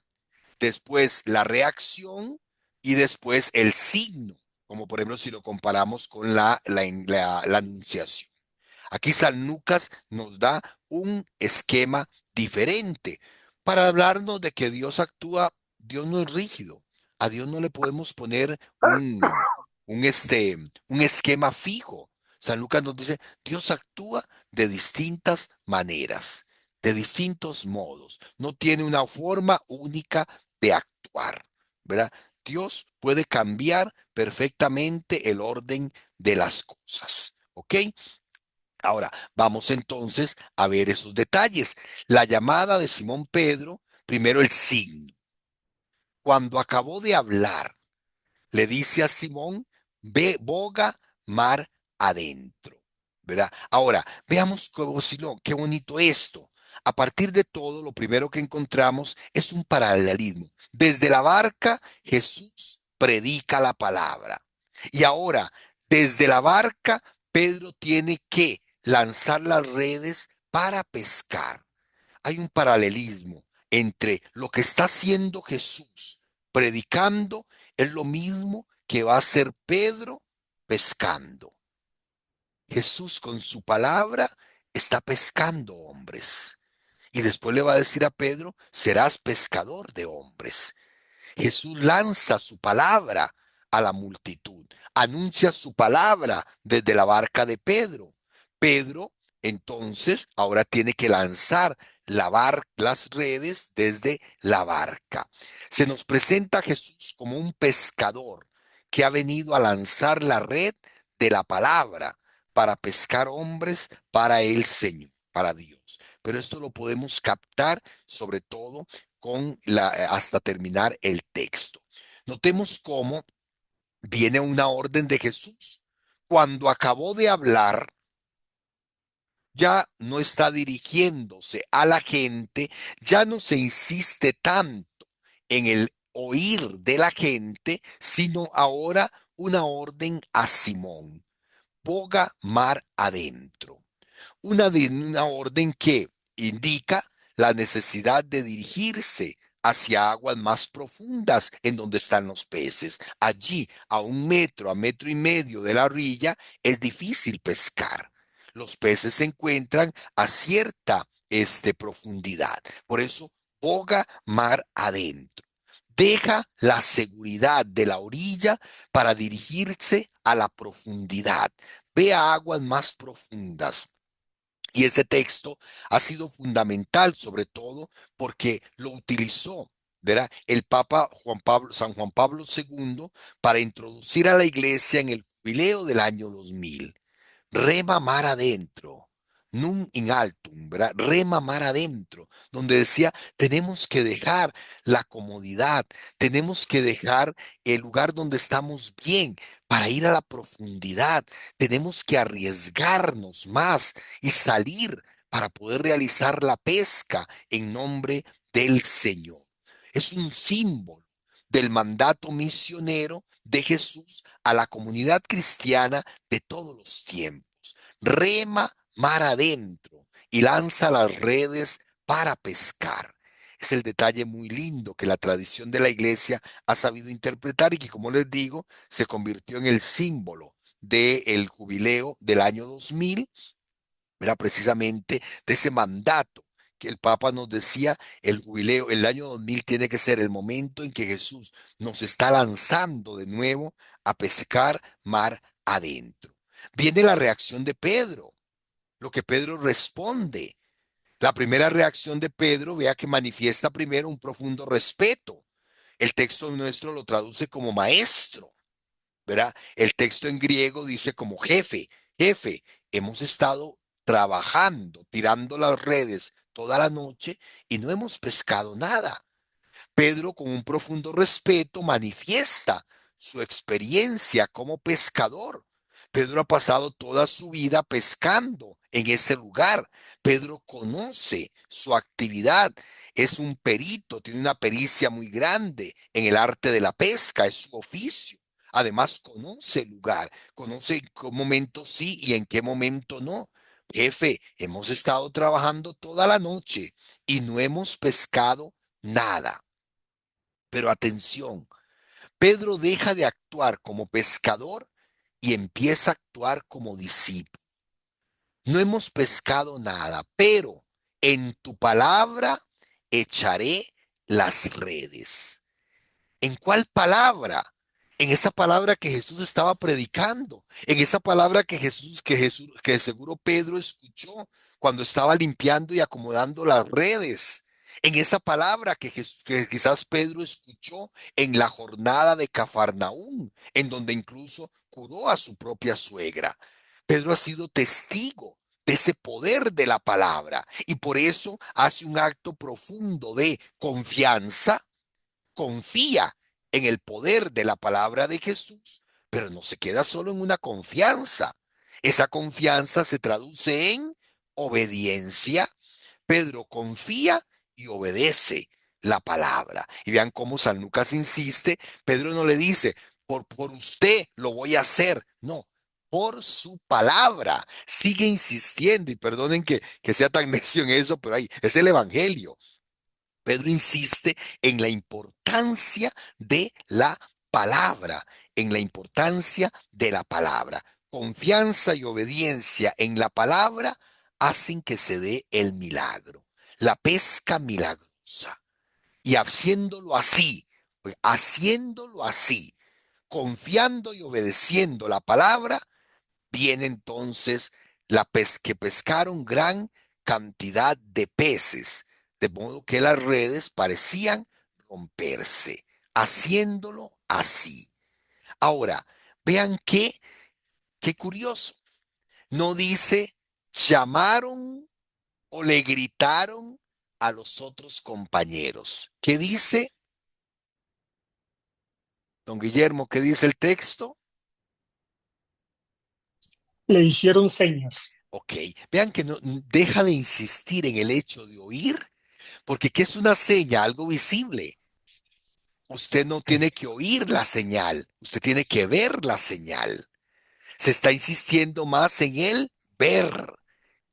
después la reacción y después el signo, como por ejemplo si lo comparamos con la anunciación. Aquí San Lucas nos da un esquema diferente para hablarnos de que Dios actúa. Dios no es rígido. A Dios no le podemos poner un, este, un esquema fijo. San Lucas nos dice, Dios actúa de distintas maneras, de distintos modos. No tiene una forma única de actuar, ¿verdad? Dios puede cambiar perfectamente el orden de las cosas, ¿ok? Ahora, vamos entonces a ver esos detalles. La llamada de Simón Pedro, primero el signo. Cuando acabó de hablar, le dice a Simón, ve, boga mar adentro, ¿verdad? Ahora, veamos qué bonito esto. A partir de todo, lo primero que encontramos es un paralelismo. Desde la barca, Jesús predica la palabra. Y ahora, desde la barca, Pedro tiene que lanzar las redes para pescar. Hay un paralelismo entre lo que está haciendo Jesús predicando, es lo mismo que va a hacer Pedro pescando. Jesús con su palabra está pescando hombres. Y después le va a decir a Pedro, serás pescador de hombres. Jesús lanza su palabra a la multitud, anuncia su palabra desde la barca de Pedro. Pedro, entonces, ahora tiene que lanzar las redes desde la barca. Se nos presenta a Jesús como un pescador que ha venido a lanzar la red de la palabra para pescar hombres para el Señor, para Dios. Pero esto lo podemos captar sobre todo hasta terminar el texto. Notemos cómo viene una orden de Jesús. Cuando acabó de hablar, ya no está dirigiéndose a la gente, ya no se insiste tanto en el oír de la gente, sino ahora una orden a Simón. Boga mar adentro. Una orden que indica la necesidad de dirigirse hacia aguas más profundas en donde están los peces. Allí, a 1 metro, a 1,5 metros de la orilla, es difícil pescar. Los peces se encuentran a cierta profundidad. Por eso, boga mar adentro. Deja la seguridad de la orilla para dirigirse a la profundidad. Ve a aguas más profundas. Y este texto ha sido fundamental, sobre todo porque lo utilizó ¿verdad? El Papa San Juan Pablo II, para introducir a la iglesia en el jubileo del año 2000. Rema mar adentro, nun in altum, ¿verdad? Rema mar adentro, donde decía, tenemos que dejar la comodidad, tenemos que dejar el lugar donde estamos bien para ir a la profundidad, tenemos que arriesgarnos más y salir para poder realizar la pesca en nombre del Señor. Es un símbolo del mandato misionero de Jesús a la comunidad cristiana de todos los tiempos. Rema mar adentro y lanza las redes para pescar. Es el detalle muy lindo que la tradición de la iglesia ha sabido interpretar y que, como les digo, se convirtió en el símbolo del jubileo del año 2000, era precisamente de ese mandato que el Papa nos decía, el jubileo, el año 2000 tiene que ser el momento en que Jesús nos está lanzando de nuevo a pescar mar adentro. Viene la reacción de Pedro, lo que Pedro responde. La primera reacción de Pedro, vea que manifiesta primero un profundo respeto. El texto nuestro lo traduce como maestro, ¿verdad? El texto en griego dice como jefe, jefe, hemos estado trabajando, tirando las redes toda la noche y no hemos pescado nada. Pedro, con un profundo respeto, manifiesta su experiencia como pescador. Pedro ha pasado toda su vida pescando en ese lugar. Pedro conoce su actividad. Es un perito, tiene una pericia muy grande en el arte de la pesca, es su oficio. Además, conoce el lugar, conoce en qué momento sí y en qué momento no. Jefe, hemos estado trabajando toda la noche y no hemos pescado nada. Pero atención, Pedro deja de actuar como pescador y empieza a actuar como discípulo. No hemos pescado nada, pero en tu palabra echaré las redes. ¿En cuál palabra? En esa palabra que Jesús estaba predicando, en esa palabra que seguro Pedro escuchó cuando estaba limpiando y acomodando las redes, en esa palabra que quizás Pedro escuchó en la jornada de Cafarnaúm, en donde incluso curó a su propia suegra. Pedro ha sido testigo de ese poder de la palabra y por eso hace un acto profundo de confianza, confía en el poder de la palabra de Jesús, pero no se queda solo en una confianza. Esa confianza se traduce en obediencia. Pedro confía y obedece la palabra. Y vean cómo San Lucas insiste. Pedro no le dice, por usted lo voy a hacer. No, por su palabra. Sigue insistiendo y perdonen que sea tan necio en eso, pero ahí es el evangelio. Pedro insiste en la importancia de la palabra, en la importancia de la palabra. Confianza y obediencia en la palabra hacen que se dé el milagro, la pesca milagrosa. Y haciéndolo así, confiando y obedeciendo la palabra, viene entonces que pescaron gran cantidad de peces, de modo que las redes parecían romperse, haciéndolo así. Ahora, vean qué curioso. No dice, llamaron o le gritaron a los otros compañeros. ¿Qué dice? Don Guillermo, ¿qué dice el texto? Le hicieron señas. Ok, vean que no deja de insistir en el hecho de oír, porque ¿qué es una seña? Algo visible. Usted no tiene que oír la señal, usted tiene que ver la señal. Se está insistiendo más en el ver.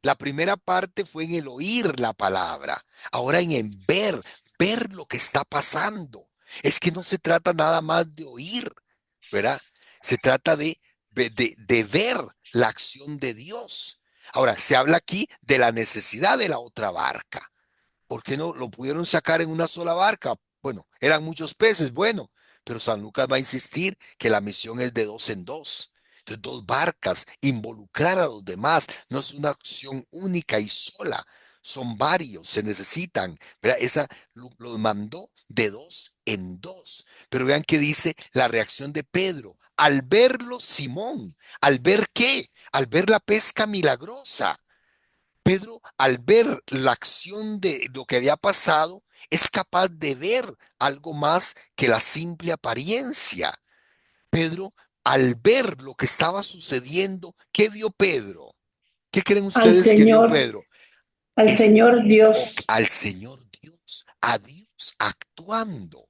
La primera parte fue en el oír la palabra, ahora en el ver lo que está pasando. Es que no se trata nada más de oír, ¿verdad? Se trata de ver la acción de Dios. Ahora, se habla aquí de la necesidad de la otra barca. ¿Por qué no lo pudieron sacar en una sola barca? Bueno, eran muchos peces, bueno, pero San Lucas va a insistir que la misión es de dos en dos. Entonces, dos barcas, involucrar a los demás, no es una acción única y sola. son varios, se necesitan, ¿verdad? Los mandó de dos en dos. Pero vean qué dice la reacción de Pedro. Al verlo, Simón, ¿al ver qué? Al ver la pesca milagrosa. Pedro, al ver la acción de lo que había pasado, es capaz de ver algo más que la simple apariencia. Pedro, al ver lo que estaba sucediendo, ¿qué vio Pedro? ¿Qué creen Al ustedes que vio Señor, Pedro? al Es Señor Dios. al Señor Dios, a Dios actuando.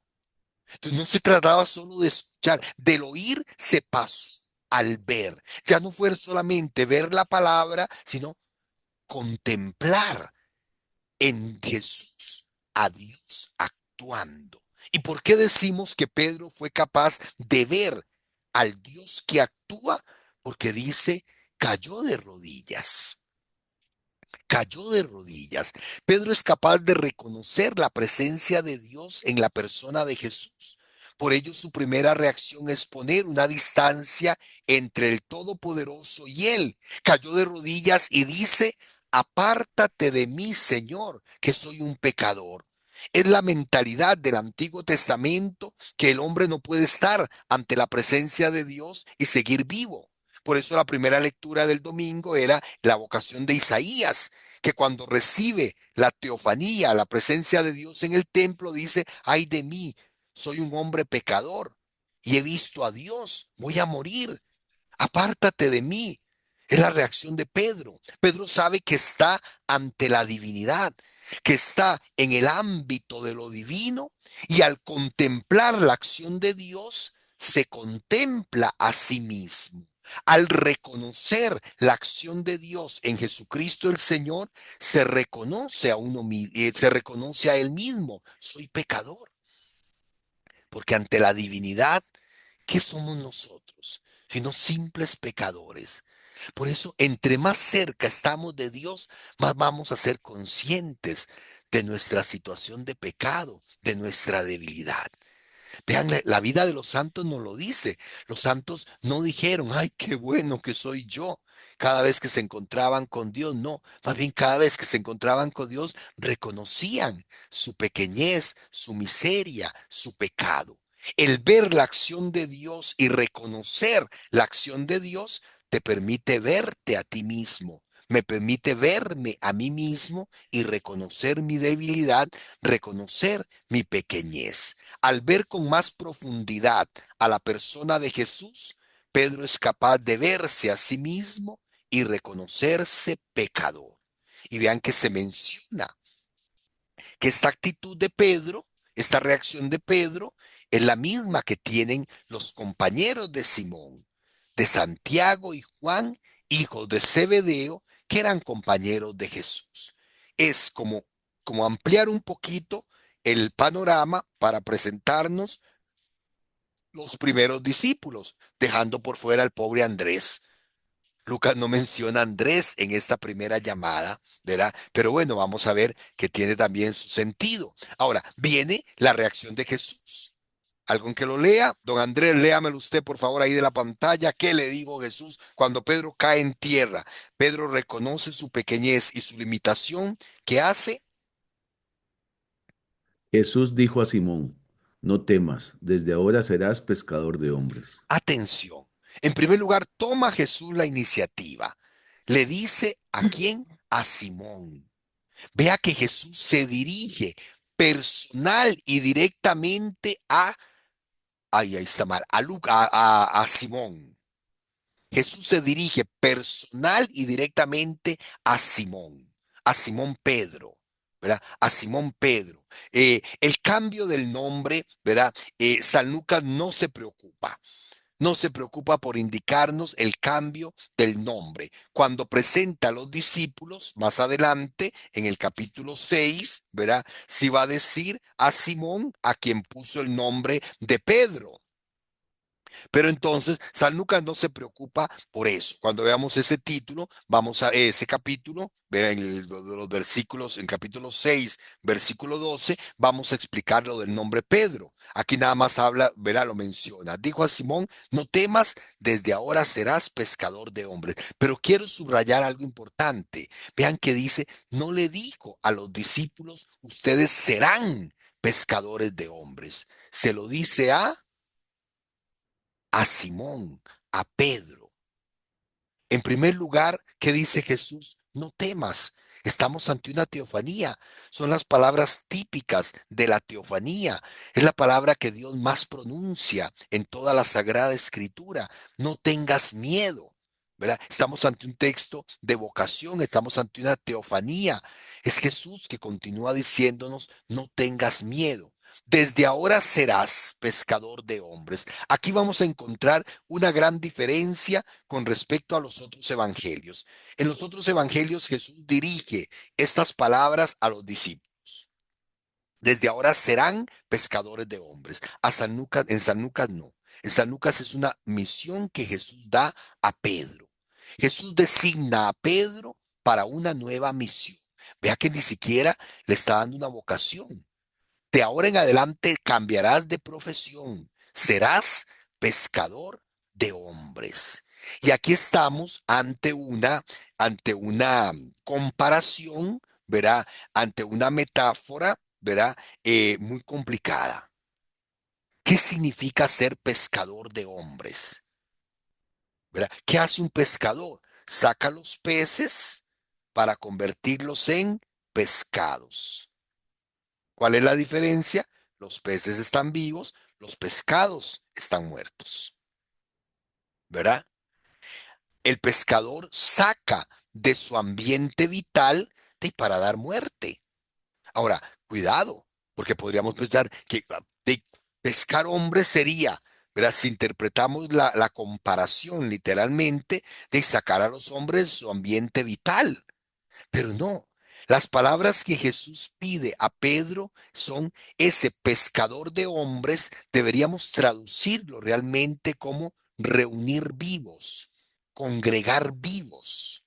Entonces no se trataba solo de escuchar, del oír se pasó al ver. Ya no fue solamente ver la palabra, sino contemplar en Jesús a Dios actuando. ¿Y por qué decimos que Pedro fue capaz de ver al Dios que actúa? Porque dice, cayó de rodillas. Cayó de rodillas. Pedro es capaz de reconocer la presencia de Dios en la persona de Jesús. Por ello, su primera reacción es poner una distancia entre el Todopoderoso y él. Cayó de rodillas y dice, apártate de mí, Señor, que soy un pecador. Es la mentalidad del Antiguo Testamento que el hombre no puede estar ante la presencia de Dios y seguir vivo. Por eso la primera lectura del domingo era la vocación de Isaías, que cuando recibe la teofanía, la presencia de Dios en el templo, dice, ay de mí, soy un hombre pecador y he visto a Dios, voy a morir, apártate de mí. Es la reacción de Pedro. Pedro sabe que está ante la divinidad, que está en el ámbito de lo divino y al contemplar la acción de Dios, se contempla a sí mismo. Al reconocer la acción de Dios en Jesucristo el Señor, se reconoce a se reconoce a él mismo. Soy pecador, porque ante la divinidad, ¿qué somos nosotros? Sino simples pecadores. Por eso, entre más cerca estamos de Dios, más vamos a ser conscientes de nuestra situación de pecado, de nuestra debilidad. Vean, la vida de los santos nos lo dice. Los santos no dijeron, ay, qué bueno que soy yo. Cada vez que se encontraban con Dios, no. Más bien cada vez que se encontraban con Dios, reconocían su pequeñez, su miseria, su pecado. El ver la acción de Dios y reconocer la acción de Dios te permite verte a ti mismo. Me permite verme a mí mismo y reconocer mi debilidad, reconocer mi pequeñez. Al ver con más profundidad a la persona de Jesús, Pedro es capaz de verse a sí mismo y reconocerse pecador. Y vean que se menciona que esta actitud de Pedro, esta reacción de Pedro, es la misma que tienen los compañeros de Simón, de Santiago y Juan, hijos de Zebedeo, que eran compañeros de Jesús. Es como ampliar un poquito el panorama para presentarnos los primeros discípulos, dejando por fuera al pobre Andrés. Lucas no menciona a Andrés en esta primera llamada, ¿verdad? Pero bueno, vamos a ver que tiene también su sentido. Ahora, viene la reacción de Jesús. ¿Alguien que lo lea? Don Andrés, léamelo usted, por favor, ahí de la pantalla. ¿Qué le digo a Jesús cuando Pedro cae en tierra? Pedro reconoce su pequeñez y su limitación. ¿Qué hace? Jesús dijo a Simón, no temas, desde ahora serás pescador de hombres. Atención. En primer lugar, toma Jesús la iniciativa. Le dice ¿a quién? A Simón. Vea que Jesús se dirige personal y directamente ahí está mal, a Simón. Jesús se dirige personal y directamente a Simón Pedro, ¿verdad? A Simón Pedro. El cambio del nombre, ¿verdad? San Lucas no se preocupa. No se preocupa por indicarnos el cambio del nombre. Cuando presenta a los discípulos, más adelante, en el capítulo 6, ¿verdad? Sí va a decir a Simón, a quien puso el nombre de Pedro. Pero entonces, San Lucas no se preocupa por eso. Cuando veamos ese título, vamos a ese capítulo, ver los versículos, en capítulo 6, versículo 12, vamos a explicar lo del nombre Pedro. Aquí nada más habla, verá, lo menciona. Dijo a Simón, no temas, desde ahora serás pescador de hombres. Pero quiero subrayar algo importante. Vean que dice, no le dijo a los discípulos, ustedes serán pescadores de hombres. Se lo dice a Simón, a Pedro. En primer lugar, ¿qué dice Jesús? No temas. Estamos ante una teofanía. Son las palabras típicas de la teofanía. Es la palabra que Dios más pronuncia en toda la Sagrada Escritura. No tengas miedo. ¿Verdad? Estamos ante un texto de vocación, estamos ante una teofanía. Es Jesús que continúa diciéndonos, no tengas miedo. Desde ahora serás pescador de hombres. Aquí vamos a encontrar una gran diferencia con respecto a los otros evangelios. En los otros evangelios Jesús dirige estas palabras a los discípulos. Desde ahora serán pescadores de hombres. En San Lucas no. En San Lucas es una misión que Jesús da a Pedro. Jesús designa a Pedro para una nueva misión. Vea que ni siquiera le está dando una vocación. De ahora en adelante cambiarás de profesión, serás pescador de hombres. Y aquí estamos ante una comparación, ¿verdad? Ante una metáfora, ¿verdad? Muy complicada. ¿Qué significa ser pescador de hombres? ¿Verdad? ¿Qué hace un pescador? Saca los peces para convertirlos en pescados. ¿Cuál es la diferencia? Los peces están vivos, los pescados están muertos, ¿verdad? El pescador saca de su ambiente vital para dar muerte. Ahora, cuidado, porque podríamos pensar que de pescar hombres sería, ¿verdad? Si interpretamos la comparación literalmente, de sacar a los hombres de su ambiente vital. Pero no, las palabras que Jesús pide a Pedro son ese pescador de hombres, deberíamos traducirlo realmente como reunir vivos, congregar vivos,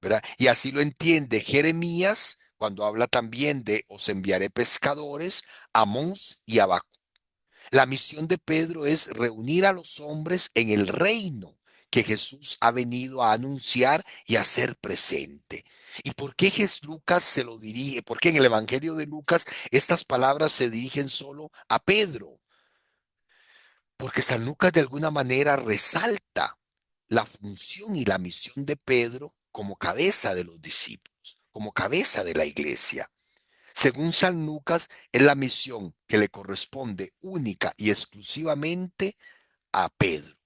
¿verdad? Y así lo entiende Jeremías cuando habla también de os enviaré pescadores, Amós y Habacuc. La misión de Pedro es reunir a los hombres en el reino que Jesús ha venido a anunciar y a hacer presente. ¿Y por qué Lucas se lo dirige? ¿Por qué en el Evangelio de Lucas estas palabras se dirigen solo a Pedro? Porque San Lucas de alguna manera resalta la función y la misión de Pedro como cabeza de los discípulos, como cabeza de la iglesia. Según San Lucas, es la misión que le corresponde única y exclusivamente a Pedro.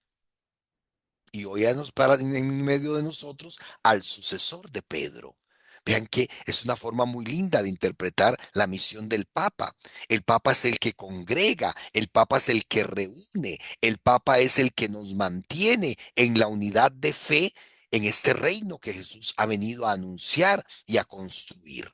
Y hoy ya nos para en medio de nosotros al sucesor de Pedro. Vean que es una forma muy linda de interpretar la misión del Papa. El Papa es el que congrega, el Papa es el que reúne, el Papa es el que nos mantiene en la unidad de fe en este reino que Jesús ha venido a anunciar y a construir.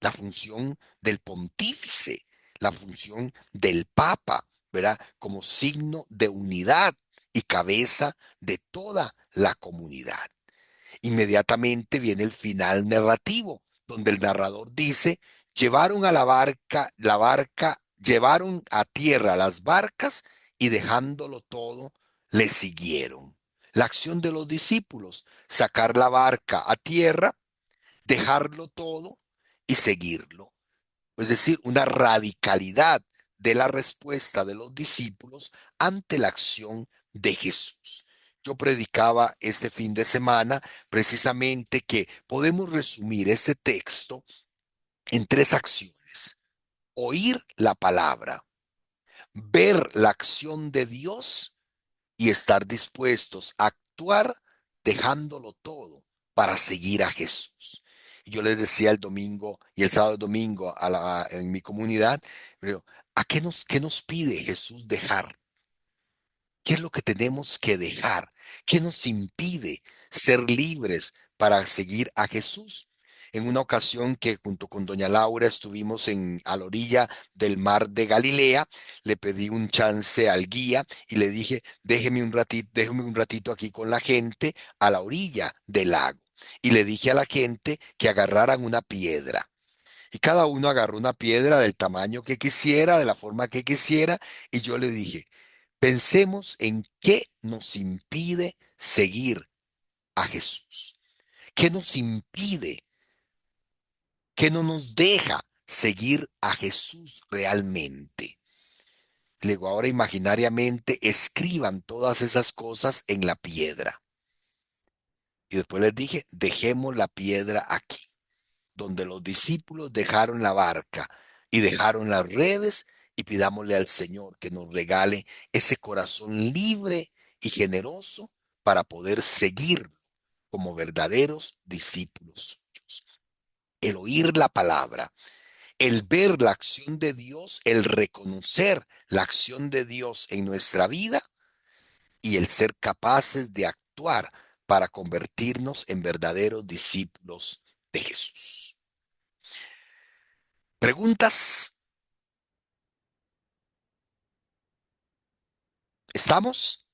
La función del pontífice, la función del papa, ¿verdad? Como signo de unidad y cabeza de toda la comunidad. Inmediatamente viene el final narrativo, donde el narrador dice, llevaron a llevaron a tierra las barcas y dejándolo todo, le siguieron. La acción de los discípulos, sacar la barca a tierra, dejarlo todo y seguirlo. Es decir, una radicalidad de la respuesta de los discípulos ante la acción de Jesús. Yo predicaba este fin de semana precisamente que podemos resumir este texto en tres acciones. Oír la palabra, ver la acción de Dios y estar dispuestos a actuar dejándolo todo para seguir a Jesús. Yo les decía el domingo y el sábado y domingo en mi comunidad, pero qué nos pide Jesús dejar? ¿Qué es lo que tenemos que dejar? ¿Qué nos impide ser libres para seguir a Jesús? en una ocasión que junto con doña Laura estuvimos a la orilla del mar de Galilea. Le pedí un chance al guía y le dije, déjeme un ratito aquí con la gente a la orilla del lago. Y le dije a la gente que agarraran una piedra. Y cada uno agarró una piedra del tamaño que quisiera, de la forma que quisiera, y yo le dije, pensemos en qué nos impide seguir a Jesús. ¿Qué nos impide? ¿Qué no nos deja seguir a Jesús realmente? Luego ahora imaginariamente escriban todas esas cosas en la piedra. Y después les dije, dejemos la piedra aquí, donde los discípulos dejaron la barca y dejaron las redes, y pidámosle al Señor que nos regale ese corazón libre y generoso para poder seguirlo como verdaderos discípulos suyos. El oír la palabra, el ver la acción de Dios, el reconocer la acción de Dios en nuestra vida y el ser capaces de actuar para convertirnos en verdaderos discípulos de Jesús. ¿Preguntas? ¿Estamos?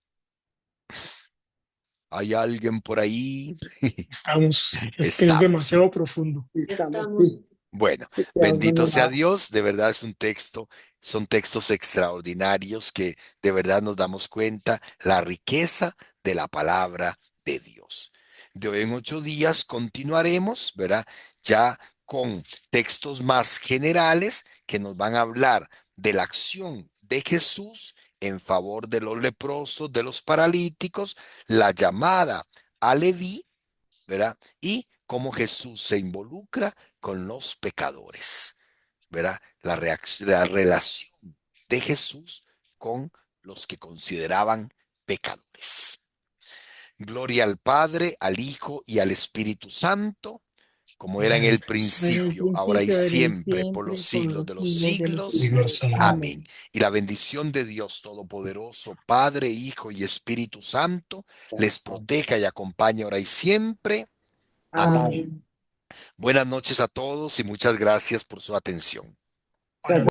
¿Hay alguien por ahí? Estamos, es Estamos. demasiado profundo. Estamos, Estamos. sí. Bueno, Se quedaron bendito sea anonadados. Dios, de verdad son textos extraordinarios que de verdad nos damos cuenta la riqueza de la palabra de Dios. De hoy en 8 días continuaremos, ¿verdad? Ya con textos más generales que nos van a hablar de la acción de Jesús en favor de los leprosos, de los paralíticos, la llamada a Leví, ¿verdad? Y cómo Jesús se involucra con los pecadores, ¿verdad? La relación de Jesús con los que consideraban pecadores. Gloria al Padre, al Hijo y al Espíritu Santo, como era en el En el principio, ahora y principio, ahora y siempre, por los siempre, por siglos los de los siglos de los siglos. siglos. Amén. Amén. Y la bendición de Dios Todopoderoso, Padre, Hijo y Espíritu Santo, les proteja y acompañe ahora y siempre. Amén. Amén. Buenas noches a todos y muchas gracias por su atención. Gracias.